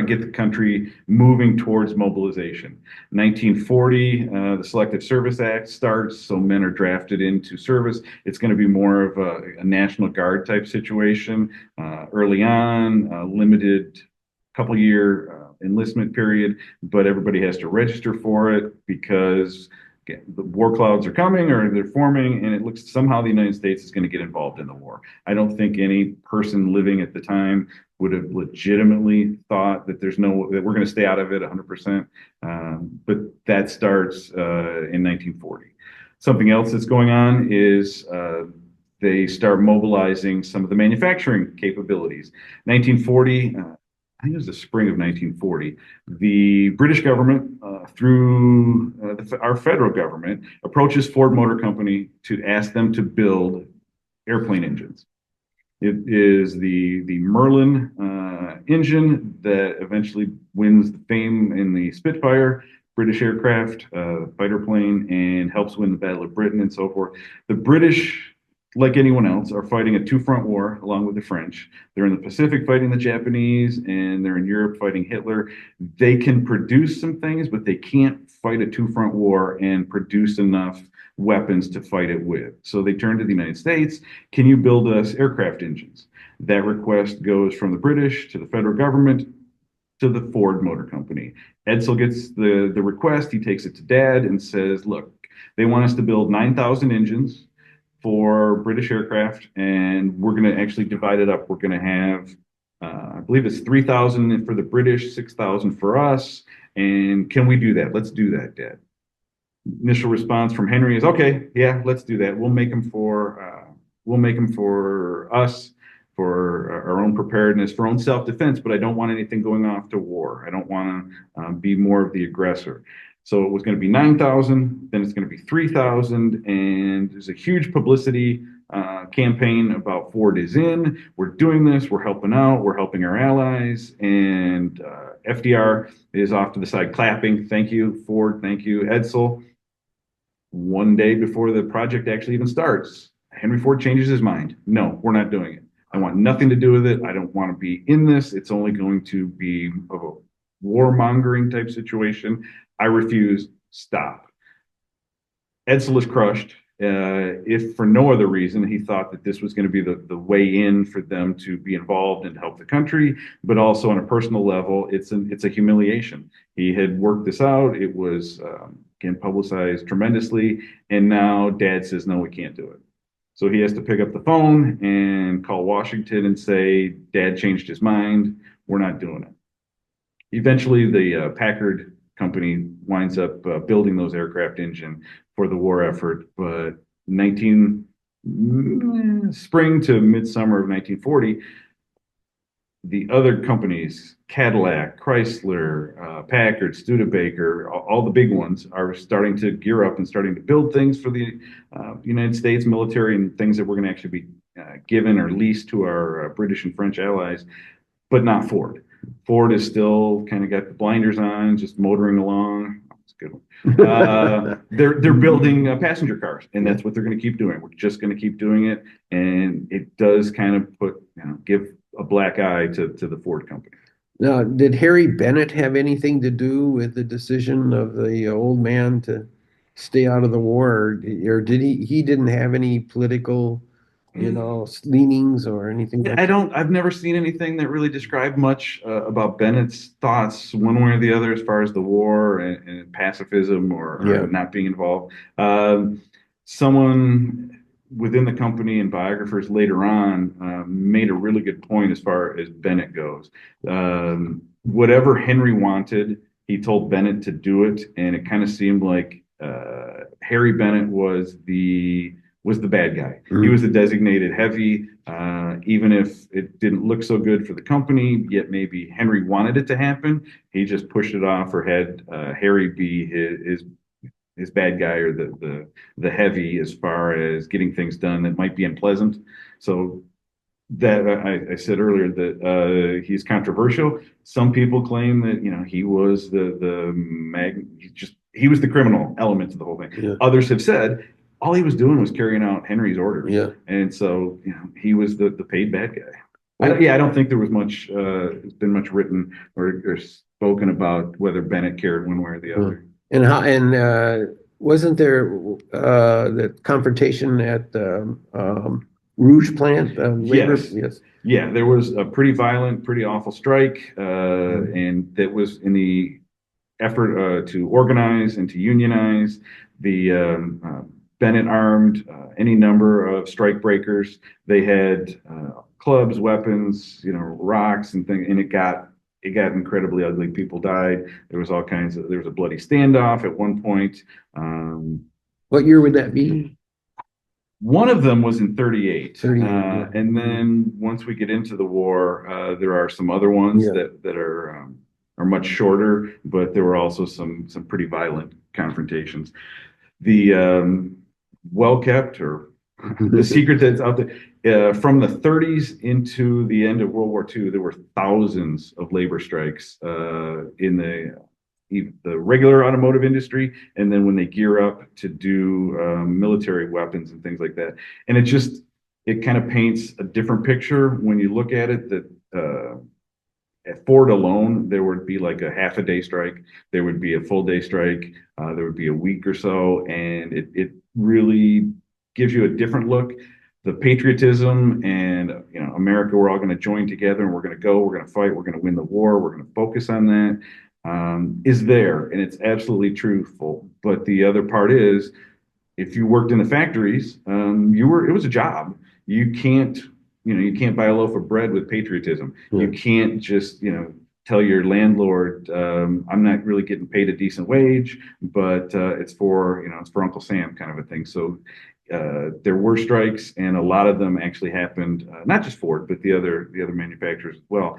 get the country moving towards mobilization. 1940, the Selective Service Act starts, so men are drafted into service. It's going to be more of a National Guard type situation early on, limited couple year enlistment period, but everybody has to register for it because again, the war clouds are coming or they're forming, and it looks somehow the United States is going to get involved in the war. I don't think any person living at the time would have legitimately thought that that we're going to stay out of it 100%. But that starts in 1940. Something else that's going on is they start mobilizing some of the manufacturing capabilities. 1940. I think it was the spring of 1940, the British government, through our federal government, approaches Ford Motor Company to ask them to build airplane engines. It is the Merlin engine that eventually wins the fame in the Spitfire British aircraft fighter plane and helps win the Battle of Britain and so forth. The British, like anyone else, are fighting a two-front war along with the French. They're in the Pacific fighting the Japanese, and they're in Europe fighting Hitler. They can produce some things, but they can't fight a two-front war and produce enough weapons to fight it with. So they turn to the United States. Can you build us aircraft engines? That request goes from the British to the federal government to the Ford Motor Company. Edsel gets the request. He takes it to Dad and says, look, they want us to build 9,000 engines for British aircraft, and we're going to actually divide it up. We're going to have, I believe it's 3,000 for the British, 6,000 for us. And can we do that? Let's do that, Dad. Initial response from Henry is, okay, yeah, let's do that. We'll make them for us, for our own preparedness, for our own self-defense, but I don't want anything going off to war. I don't want to be more of the aggressor. So it was going to be 9,000, then it's going to be 3,000, and there's a huge publicity campaign about Ford is in. We're doing this. We're helping out. We're helping our allies. And FDR is off to the side clapping. Thank you, Ford. Thank you, Edsel. One day before the project actually even starts, Henry Ford changes his mind. No, we're not doing it. I want nothing to do with it. I don't want to be in this. It's only going to be a warmongering type situation. I refuse. Stop. Edsel is crushed. If for no other reason, he thought that this was going to be the way in for them to be involved and help the country, but also on a personal level, it's a humiliation. He had worked this out. It was again publicized tremendously, and now Dad says no, we can't do it. So he has to pick up the phone and call Washington and say, Dad changed his mind. We're not doing it. Eventually, the Packard company winds up building those aircraft engine for the war effort, but spring to midsummer of 1940, the other companies, Cadillac, Chrysler, Packard, Studebaker, all the big ones are starting to gear up and starting to build things for the United States military and things that we're going to actually be given or leased to our British and French allies, but not Ford. Ford is still kind of got the blinders on, just motoring along. That's a good one. They're building passenger cars, and that's what they're going to keep doing. We're just going to keep doing it, and it does kind of give a black eye to the Ford company. Now, did Harry Bennett have anything to do with the decision of the old man to stay out of the war, or did he didn't have any political, leanings or anything like that? I've never seen anything that really described much about Bennett's thoughts one way or the other as far as the war and pacifism or not being involved. Someone within the company and biographers later on made a really good point as far as Bennett goes. Whatever Henry wanted, he told Bennett to do it, and it kind of seemed like Harry Bennett was the was the bad guy. Mm. He was the designated heavy, even if it didn't look so good for the company, yet maybe Henry wanted it to happen. He just pushed it off or had Harry be his bad guy or the heavy as far as getting things done that might be unpleasant. So that I said earlier that he's controversial. Some people claim that he was he was the criminal element to the whole thing. Yeah. Others have said all he was doing was carrying out Henry's orders. Yeah. And so he was the paid bad guy. I don't think there was been much written or spoken about whether Bennett cared one way or the other. And wasn't there the confrontation at the Rouge plant? Labor? Yes. Yeah, there was a pretty violent, pretty awful strike, and that was in the effort to organize and to unionize. The Bennett armed any number of strike breakers. They had clubs, weapons, rocks and things, and it got incredibly ugly. People died. There was a bloody standoff at one point. What year would that be? One of them was in 38. 38, yeah. And then once we get into the war, there are some other ones Yeah. that are much shorter, but there were also some pretty violent confrontations. The well-kept or the secret that's out there, from the 30s into the end of World War II, there were thousands of labor strikes in the regular automotive industry, and then when they gear up to do military weapons and things like that. And it kind of paints a different picture when you look at it that at Ford alone, there would be like a half a day strike, there would be a full day strike, there would be a week or so, and it really gives you a different look. The patriotism and America, we're all going to join together and we're going to fight, we're going to win the war, we're going to focus on that. Is there, and it's absolutely truthful. But the other part is, if you worked in the factories, it was a job. You can't buy a loaf of bread with patriotism. Yeah. You can't just tell your landlord, I'm not really getting paid a decent wage, but it's for Uncle Sam kind of a thing. So there were strikes, and a lot of them actually happened, not just Ford, but the other manufacturers as well,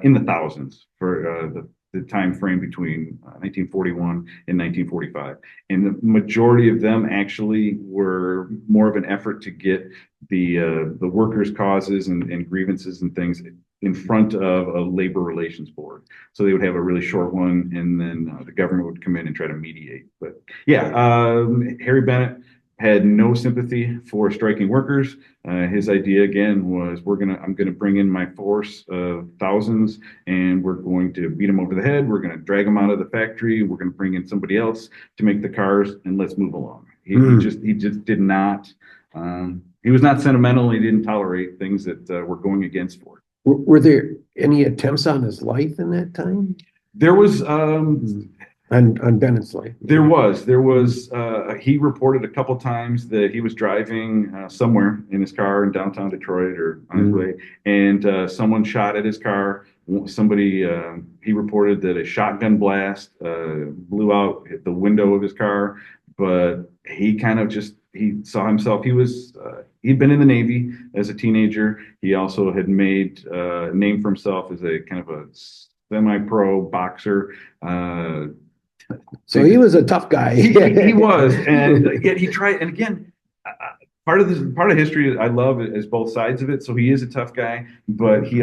in the thousands for the time frame between 1941 and 1945. And the majority of them actually were more of an effort to get the workers' causes and grievances and things in front of a labor relations board. So they would have a really short one, and then the government would come in and try to mediate. But yeah, Harry Bennett had no sympathy for striking workers. His idea again was, I'm gonna bring in my force of thousands, and we're going to beat them over the head. We're gonna drag them out of the factory. We're gonna bring in somebody else to make the cars, and let's move along. He just did not. He was not sentimental. He didn't tolerate things that were going against Ford. Were there any attempts on his life in that time? There was. On Bennett's life. There was. He reported a couple times that he was driving somewhere in his car in downtown Detroit or on his way, and someone shot at his car. He reported that a shotgun blast blew out the window of his car, but he kind of he saw himself. He'd been in the Navy as a teenager. He also had made a name for himself as a kind of a semi-pro boxer. So he was a tough guy. He was, and yet he tried. And again, part of history I love is both sides of it. So he is a tough guy, but he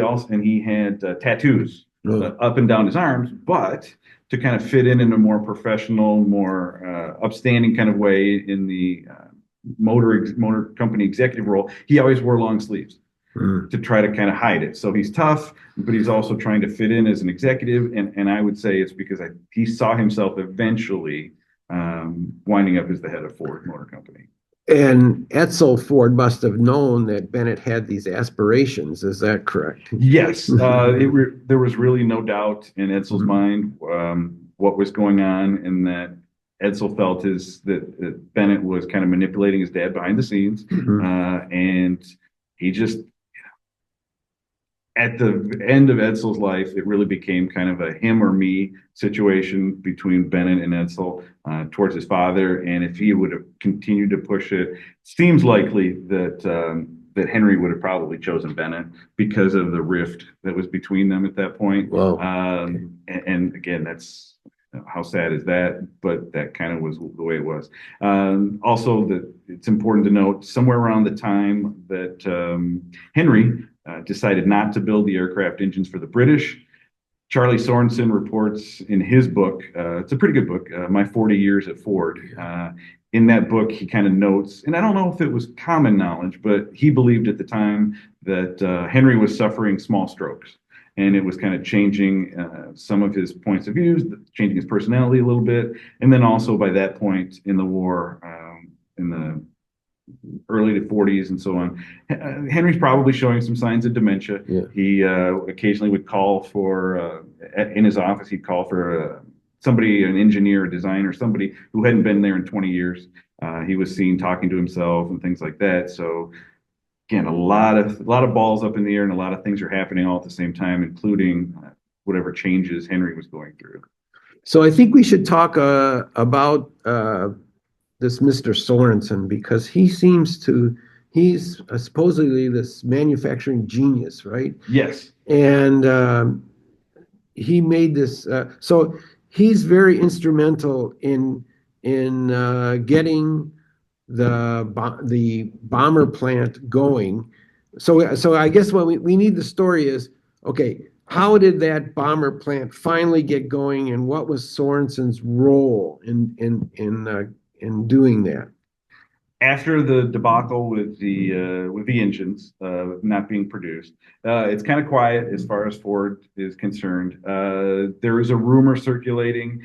had tattoos up and down his arms, but to kind of fit in a more professional, more upstanding kind of way in the motor company executive role, he always wore long sleeves to try to kind of hide it. So he's tough, but he's also trying to fit in as an executive. And I would say it's because he saw himself eventually winding up as the head of Ford Motor Company. And Edsel Ford must have known that Bennett had these aspirations. Is that correct? Yes. There was really no doubt in Edsel's mind what was going on, and that Edsel felt that Bennett was kind of manipulating his dad behind the scenes. And he just, at the end of Edsel's life, it really became kind of a him or me situation between Bennett and Edsel towards his father. And if he would have continued to push it, seems likely that Henry would have probably chosen Bennett because of the rift that was between them at that point. Wow. And again, that's how sad is that? But that kind of was the way it was. Also, that it's important to note somewhere around the time that Henry decided not to build the aircraft engines for the British, Charlie Sorensen reports in his book, it's a pretty good book, My 40 Years at Ford. In that book, he kind of notes, and I don't know if it was common knowledge, but he believed at the time that Henry was suffering small strokes. And it was kind of changing some of his points of views, changing his personality a little bit. And then also by that point in the war, in the early to 40s and so on, Henry's probably showing some signs of dementia. Yeah. He occasionally would call for, in his office, he'd call for somebody, an engineer, a designer, somebody who hadn't been there in 20 years. He was seen talking to himself and things like that. So again, a lot of balls up in the air, and a lot of things are happening all at the same time, including whatever changes Henry was going through. So I think we should talk about this Mr. Sorensen, because he's supposedly this manufacturing genius, right? Yes. And he made this. So he's very instrumental in getting the bomber plant going. So I guess what we need the story is, okay, how did that bomber plant finally get going, and what was Sorensen's role in doing that? After the debacle with the engines not being produced, it's kind of quiet as far as Ford is concerned. There is a rumor circulating.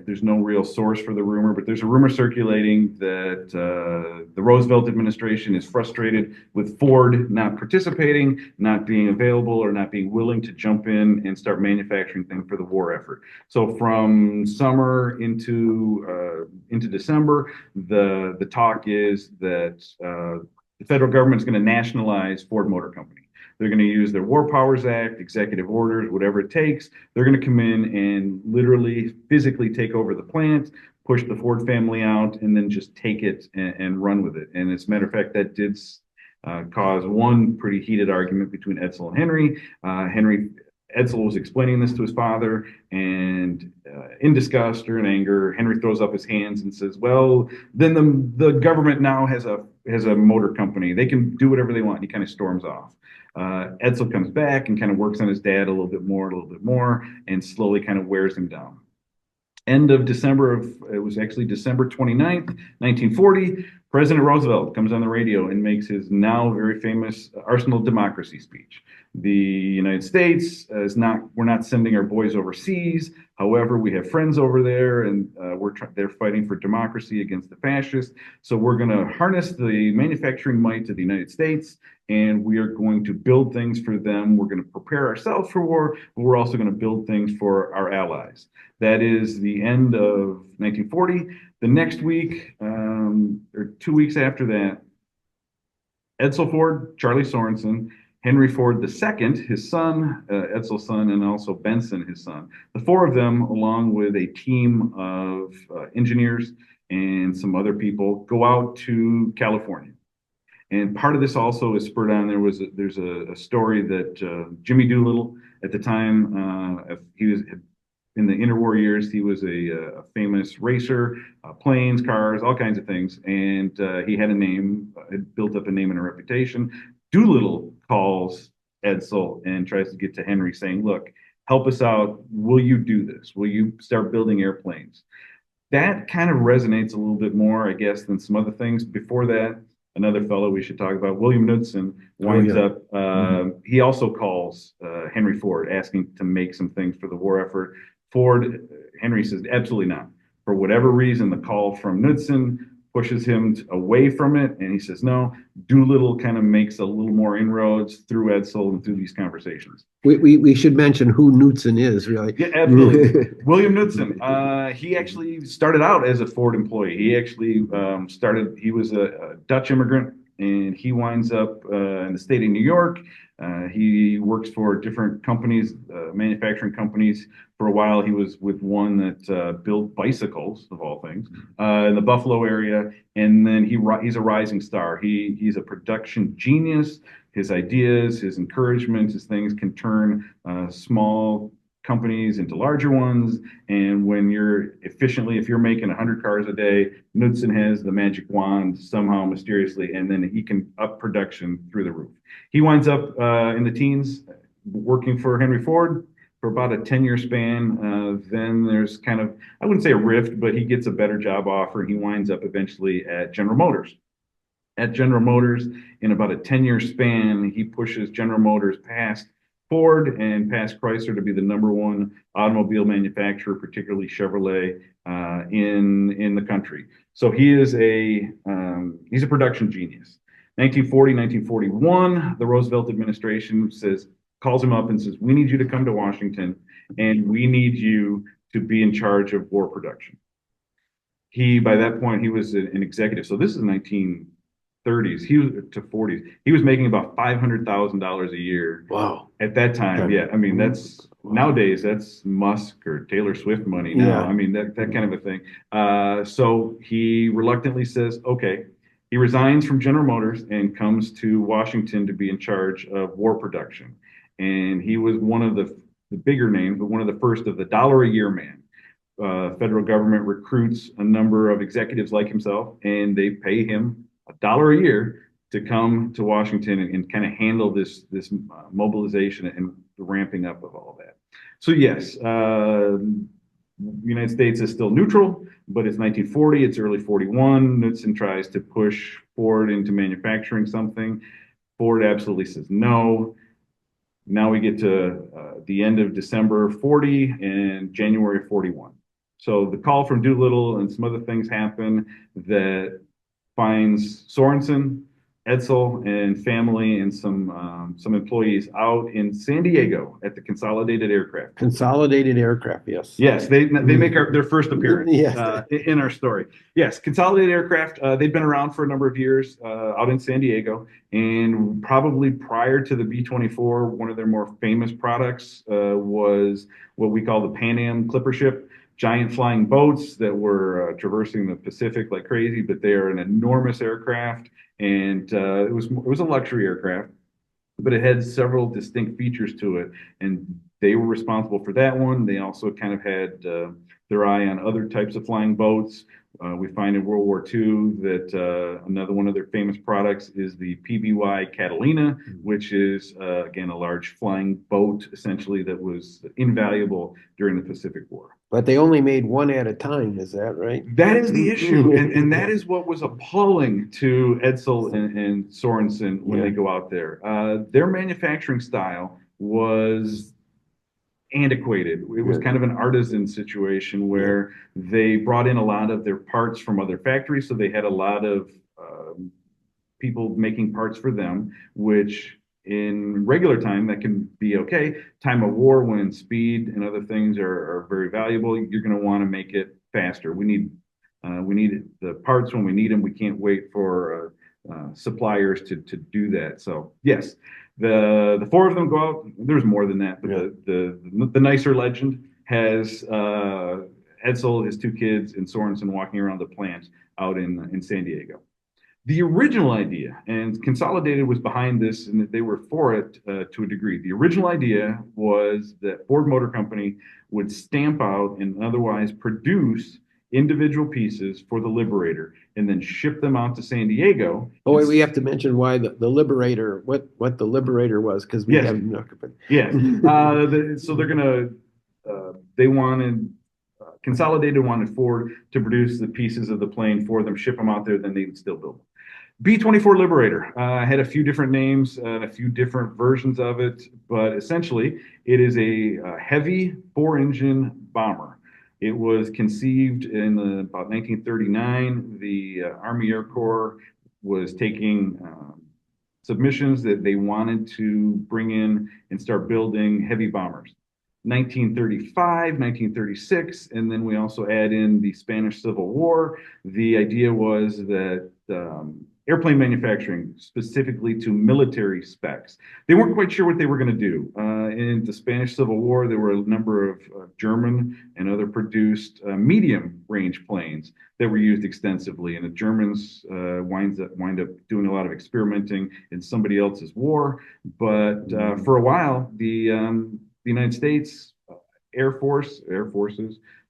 There's no real source for the rumor, but there's a rumor circulating that the Roosevelt administration is frustrated with Ford not participating, not being available, or not being willing to jump in and start manufacturing things for the war effort. So from summer into December, the talk is that the federal government is going to nationalize Ford Motor Company. They're going to use their War Powers Act, executive orders, whatever it takes. They're going to come in and literally physically take over the plant, push the Ford family out, and then just take it and run with it. And as a matter of fact, that did cause one pretty heated argument between Edsel and Henry. Edsel was explaining this to his father, and in disgust or in anger, Henry throws up his hands and says, "Well, then the government now has a motor company. They can do whatever they want." And he kind of storms off. Edsel comes back and kind of works on his dad a little bit more, and slowly kind of wears him down. End of December it was actually December 29th, 1940, President Roosevelt comes on the radio and makes his now very famous Arsenal of Democracy speech. The United States we're not sending our boys overseas. However, we have friends over there, and they're fighting for democracy against the fascists. So we're going to harness the manufacturing might of the United States, and we are going to build things for them. We're going to prepare ourselves for war, but we're also going to build things for our allies. That is the end of 1940. The next week, or 2 weeks after that, Edsel Ford, Charlie Sorensen, Henry Ford II, his son, Edsel's son, and also Benson, his son. The four of them, along with a team of engineers and some other people, go out to California. And part of this also is spurred on. There's a story that Jimmy Doolittle, at the time, he was in the interwar years, he was a famous racer, planes, cars, all kinds of things, and he had built up a name and a reputation. Doolittle calls Edsel and tries to get to Henry, saying, "Look, help us out. Will you do this? Will you start building airplanes?" That kind of resonates a little bit more, I guess, than some other things. Before that, another fellow we should talk about, William Knudsen, winds up. He also calls Henry Ford, asking to make some things for the war effort. Henry says, absolutely not. For whatever reason, the call from Knudsen pushes him away from it, and he says no. Doolittle kind of makes a little more inroads through Edsel and through these conversations. We should mention who Knudsen is, really. Yeah, absolutely. William Knudsen. He actually started out as a Ford employee. He actually he was a Dutch immigrant, and he winds up in the state of New York. He works for different companies, manufacturing companies. For a while, he was with one that built bicycles, of all things, in the Buffalo area. And then he's a rising star. He's a production genius. His ideas, his encouragement, his things can turn small companies into larger ones. And when if you're making 100 cars a day, Knudsen has the magic wand somehow mysteriously, and then he can up production through the roof. He winds up in the teens working for Henry Ford for about a 10-year span. Then there's kind of, I wouldn't say a rift, but he gets a better job offer. He winds up eventually at General Motors. At General Motors, in about a 10-year span, he pushes General Motors past Ford and past Chrysler to be the #1 automobile manufacturer, particularly Chevrolet, in the country. So he's a production genius. 1940, 1941, the Roosevelt administration calls him up and says, "We need you to come to Washington, and we need you to be in charge of war production." By that point, he was an executive. So this is 1930s. He was to 40s. He was making about $500,000 a year. Wow. At that time, yeah. I mean, nowadays that's Musk or Taylor Swift money now. Yeah. I mean, that kind of a thing. So he reluctantly says, okay. He resigns from General Motors and comes to Washington to be in charge of war production. And he was one of the bigger names, but one of the first of the $1 a year man. Federal government recruits a number of executives like himself, and they pay him $1 a year to come to Washington and kind of handle this mobilization and the ramping up of all that. So yes, the United States is still neutral, but it's 1940, it's early 41. Knudsen tries to push Ford into manufacturing something. Ford absolutely says no. Now we get to the end of December 40 and January 41. So the call from Doolittle and some other things happen that finds Sorensen, Edsel, and family and some employees out in San Diego at the Consolidated Aircraft. Consolidated Aircraft, yes. Yes, they make their first appearance Yes. In our story. Yes, Consolidated Aircraft, they've been around for a number of years out in San Diego, and probably prior to the B-24, one of their more famous products was what we call the Pan Am Clipper ship. Giant flying boats that were traversing the Pacific like crazy, but they are an enormous aircraft, and it was a luxury aircraft, but it had several distinct features to it, and they were responsible for that one. They also kind of had their eye on other types of flying boats. We find in World War II that another one of their famous products is the PBY Catalina, which is, again, a large flying boat, essentially, that was invaluable during the Pacific War. But they only made one at a time, is that right? That is the issue, and that is what was appalling to Edsel and Sorensen when they go out there. Their manufacturing style was antiquated. It was kind of an artisan situation where they brought in a lot of their parts from other factories, so they had a lot of people making parts for them, which in regular time that can be okay. Time of war, when speed and other things are very valuable, you're going to want to make it faster. We need the parts when we need them. We can't wait for suppliers to do that. So yes, the four of them go out. There's more than that, but the nicer legend has Edsel, his two kids, and Sorensen walking around the plant out in San Diego. The original idea, and Consolidated was behind this, and they were for it to a degree. The original idea was that Ford Motor Company would stamp out and otherwise produce individual pieces for the Liberator and then ship them out to San Diego. Oh, wait, we have to mention why the Liberator, what the Liberator was, because we have no. Yes. So they're going to, they wanted, Consolidated wanted Ford to produce the pieces of the plane for them, ship them out there, then they would still build them. B-24 Liberator had a few different names, a few different versions of it, but essentially it is a heavy 4-engine bomber. It was conceived in about 1939. The Army Air Corps was taking submissions that they wanted to bring in and start building heavy bombers. 1935, 1936, and then we also add in the Spanish Civil War. The idea was that airplane manufacturing, specifically to military specs. They weren't quite sure what they were going to do. In the Spanish Civil War, there were a number of German and other produced medium range planes that were used extensively, and the Germans wind up doing a lot of experimenting in somebody else's war. But for a while, the United States Air Forces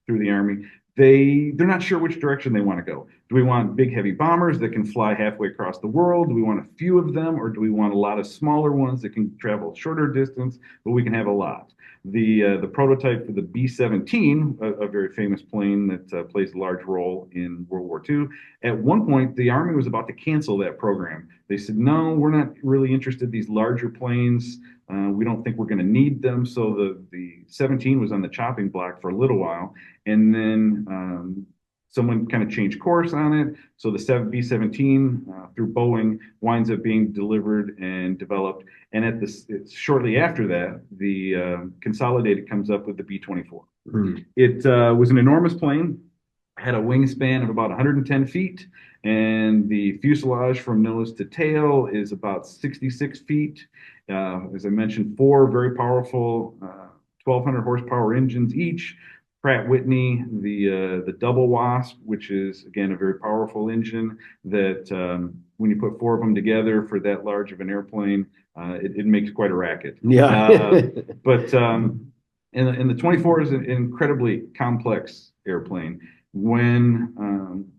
through the Army, they're not sure which direction they want to go. Do we want big heavy bombers that can fly halfway across the world? Do we want a few of them, or do we want a lot of smaller ones that can travel shorter distance, but we can have a lot? The prototype for the B-17, a very famous plane that plays a large role in World War II. At one point, the Army was about to cancel that program. They said, no, we're not really interested in these larger planes. We don't think we're going to need them. So the 17 was on the chopping block for a little while. And then someone kind of changed course on it. So the B-17 through Boeing winds up being delivered and developed. And shortly after that, the Consolidated comes up with the B-24. Mm-hmm. It was an enormous plane, had a wingspan of about 110 feet, and the fuselage from nose to tail is about 66 feet. As I mentioned, four very powerful 1,200 horsepower engines each. Pratt Whitney, the double wasp, which is again a very powerful engine that when you put four of them together for that large of an airplane, it makes quite a racket. Yeah. But and the 24 is an incredibly complex airplane. When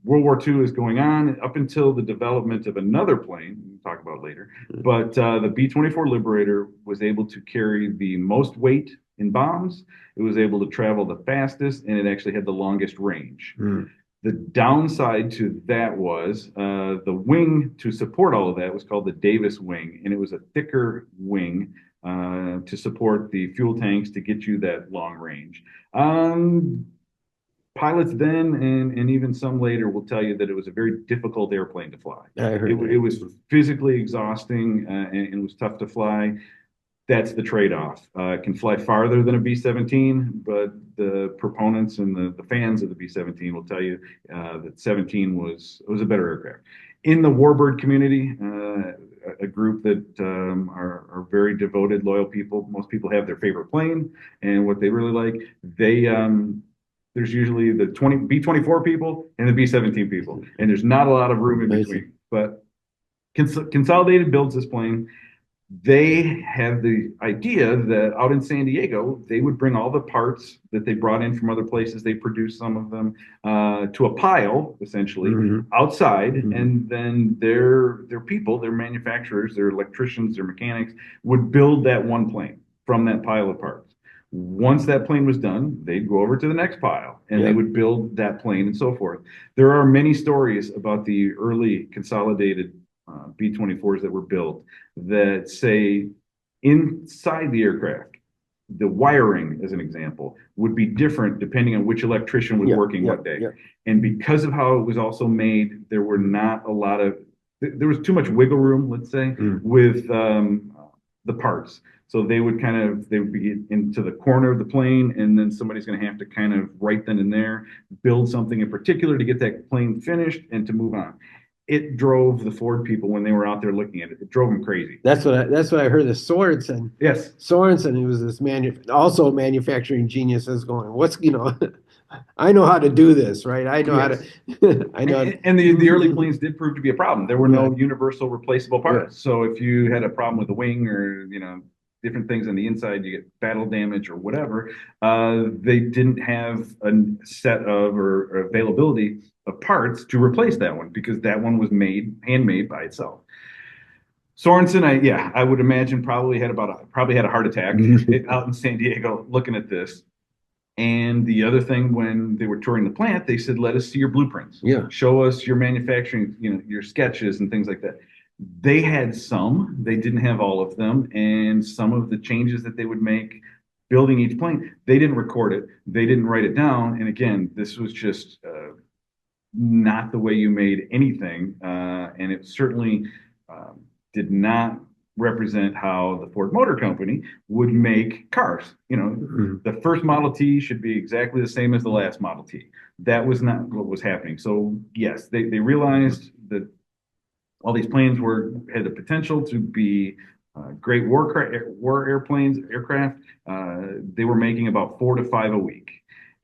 World War II is going on, up until the development of another plane, we'll talk about later, but the B-24 Liberator was able to carry the most weight in bombs. It was able to travel the fastest, and it actually had the longest range. Mm. The downside to that was the wing to support all of that was called the Davis wing, and it was a thicker wing to support the fuel tanks to get you that long range. Pilots then and even some later will tell you that it was a very difficult airplane to fly. It was physically exhausting and was tough to fly. That's the trade-off. It can fly farther than a B-17, but the proponents and the fans of the B-17 will tell you that 17 was a better aircraft. In the warbird community, a group that are very devoted, loyal people. Most people have their favorite plane and what they really like. There's usually the B-24 people and the B-17 people, and there's not a lot of room in between. But Consolidated builds this plane. They have the idea that out in San Diego, they would bring all the parts that they brought in from other places. They produced some of them to a pile, essentially, outside, and then their people, their manufacturers, their electricians, their mechanics would build that one plane from that pile of parts. Once that plane was done, they'd go over to the next pile and they would build that plane and so forth. There are many stories about the early Consolidated B-24s that were built that say inside the aircraft, the wiring, as an example, would be different depending on which electrician was working what day. And because of how it was also made, there were not a lot of, there was too much wiggle room, let's say, with the parts. So they would be into the corner of the plane, and then somebody's going to have to kind of right then and there build something in particular to get that plane finished and to move on. It drove the Ford people when they were out there looking at it. It drove them crazy. That's what I heard. The Sorensen. Yes. Sorensen, who was this also manufacturing genius, is going, I know how to do this, right? I know how to. I know. And the early planes did prove to be a problem. There were no universal replaceable parts. So if you had a problem with the wing or different things on the inside, you get battle damage or whatever. They didn't have a set of or availability of parts to replace that one because that one was handmade by itself. Sorensen, I would imagine probably had a heart attack out in San Diego looking at this. And the other thing, when they were touring the plant, they said, "Let us see your blueprints. Show us your manufacturing, your sketches and things like that." They had some, they didn't have all of them, and some of the changes that they would make building each plane, they didn't record it, they didn't write it down. And again, this was just not the way you made anything, and it certainly did not represent how the Ford Motor Company would make cars. The first Model T should be exactly the same as the last Model T. That was not what was happening. So yes, they realized that All these planes had the potential to be great war aircraft. They were making about 4 to 5 a week.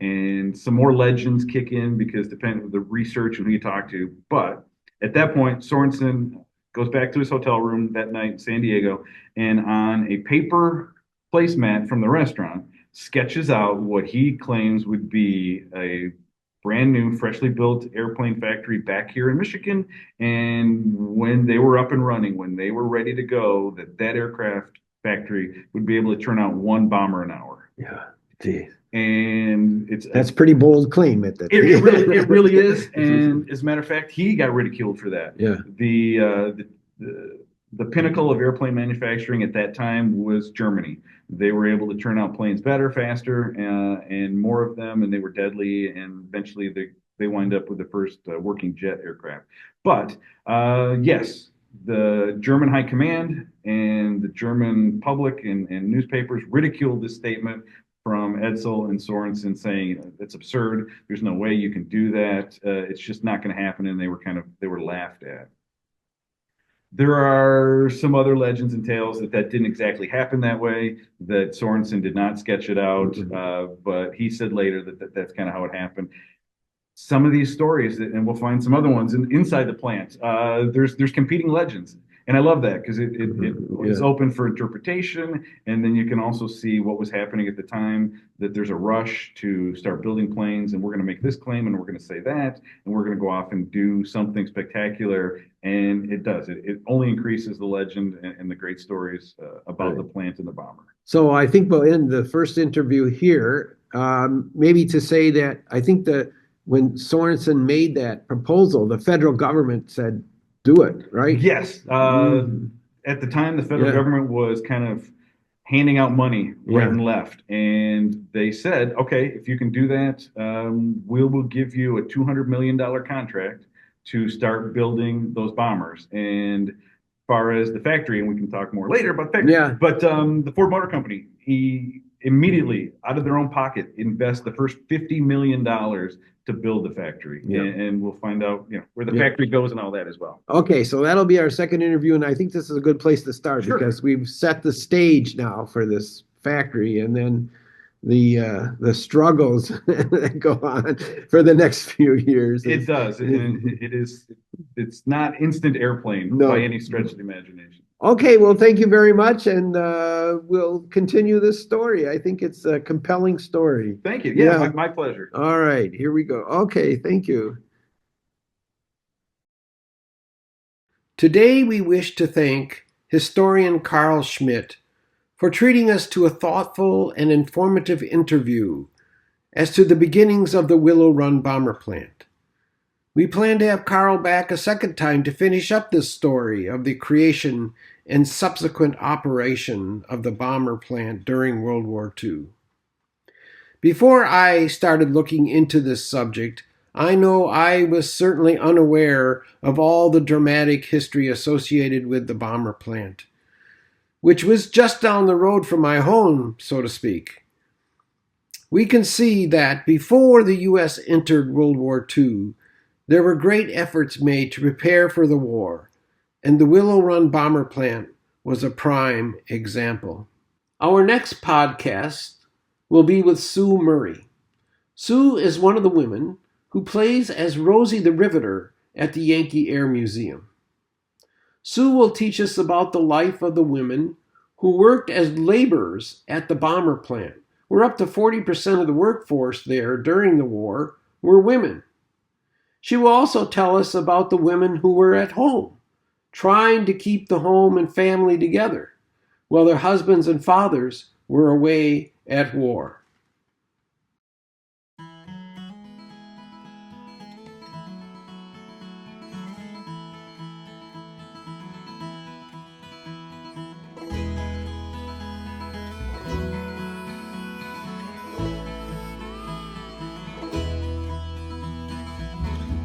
And some more legends kick in because depending on the research and who you talk to. But at that point, Sorensen goes back to his hotel room that night in San Diego, and on a paper placemat from the restaurant, sketches out what he claims would be a brand new, freshly built airplane factory back here in Michigan. And when they were up and running, when they were ready to go, that aircraft factory would be able to turn out one bomber an hour. Yeah, geez. And that's pretty bold claim at that. It really is. And as a matter of fact, he got ridiculed for that. Yeah. The pinnacle of airplane manufacturing at that time was Germany. They were able to turn out planes better, faster, and more of them, and they were deadly. And eventually, they wind up with the first working jet aircraft. But yes, the German high command and the German public and newspapers ridiculed this statement from Edsel and Sorensen, saying it's absurd. There's no way you can do that. It's just not going to happen. And they were laughed at. There are some other legends and tales that didn't exactly happen that way, that Sorensen did not sketch it out, but he said later that's kind of how it happened. Some of these stories, and we'll find some other ones inside the plant, there's competing legends. And I love that because it's open for interpretation. And then you can also see what was happening at the time, that there's a rush to start building planes, and we're going to make this claim and we're going to say that, and we're going to go off and do something spectacular. And it does. It only increases the legend and the great stories about the plant and the bomber. So I think we'll end the first interview here, maybe to say that I think that when Sorensen made that proposal, the federal government said, do it, right? Yes. At the time, the federal government was kind of handing out money right and left. And they said, okay, if you can do that, we will give you a $200 million contract to start building those bombers. And as far as the factory, and we can talk more later about the factory, but the Ford Motor Company, he immediately, out of their own pocket, invest the first $50 million to build the factory. And we'll find out where the factory goes and all that as well. Okay, so that'll be our second interview, and I think this is a good place to start because we've set the stage now for this factory, and then the struggles that go on for the next few years. It does, and it's not instant airplane by any stretch of the imagination. Okay, well, thank you very much, and we'll continue this story. I think it's a compelling story. Thank you. Yeah, my pleasure. All right, here we go. Okay, thank you. Today, we wish to thank historian Karl SchmidI for treating us to a thoughtful and informative interview as to the beginnings of the Willow Run bomber plant. We plan to have Karl back a second time to finish up this story of the creation and subsequent operation of the bomber plant during World War II. Before I started looking into this subject, I know I was certainly unaware of all the dramatic history associated with the bomber plant, which was just down the road from my home, so to speak. We can see that before the U.S. entered World War II, there were great efforts made to prepare for the war, and the Willow Run bomber plant was a prime example. Our next podcast will be with Sue Murray. Sue is one of the women who plays as Rosie the Riveter at the Yankee Air Museum. Sue will teach us about the life of the women who worked as laborers at the bomber plant, where up to 40% of the workforce there during the war were women. She will also tell us about the women who were at home, trying to keep the home and family together, while their husbands and fathers were away at war.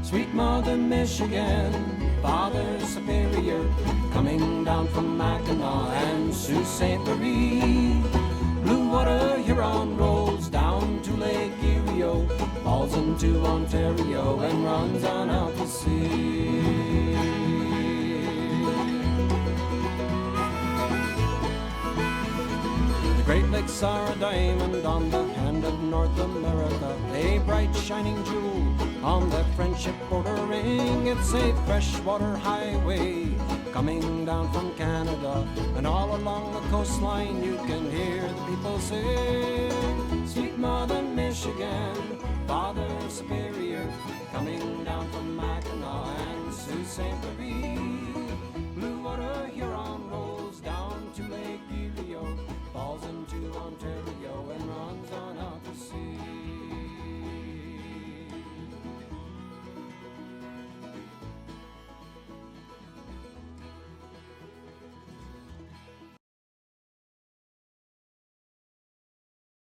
Sweet Mother Michigan, Father Superior, coming down from Mackinac and Sault Ste. Marie. Blue water Huron rolls down to Lake Erie, falls into Ontario and runs on out to sea. Great Lakes are a diamond on the hand of North America, a bright shining jewel on the friendship border ring. It's a freshwater highway coming down from Canada, and all along the coastline you can hear the people sing. Sweet Mother Michigan, Father Superior, coming down from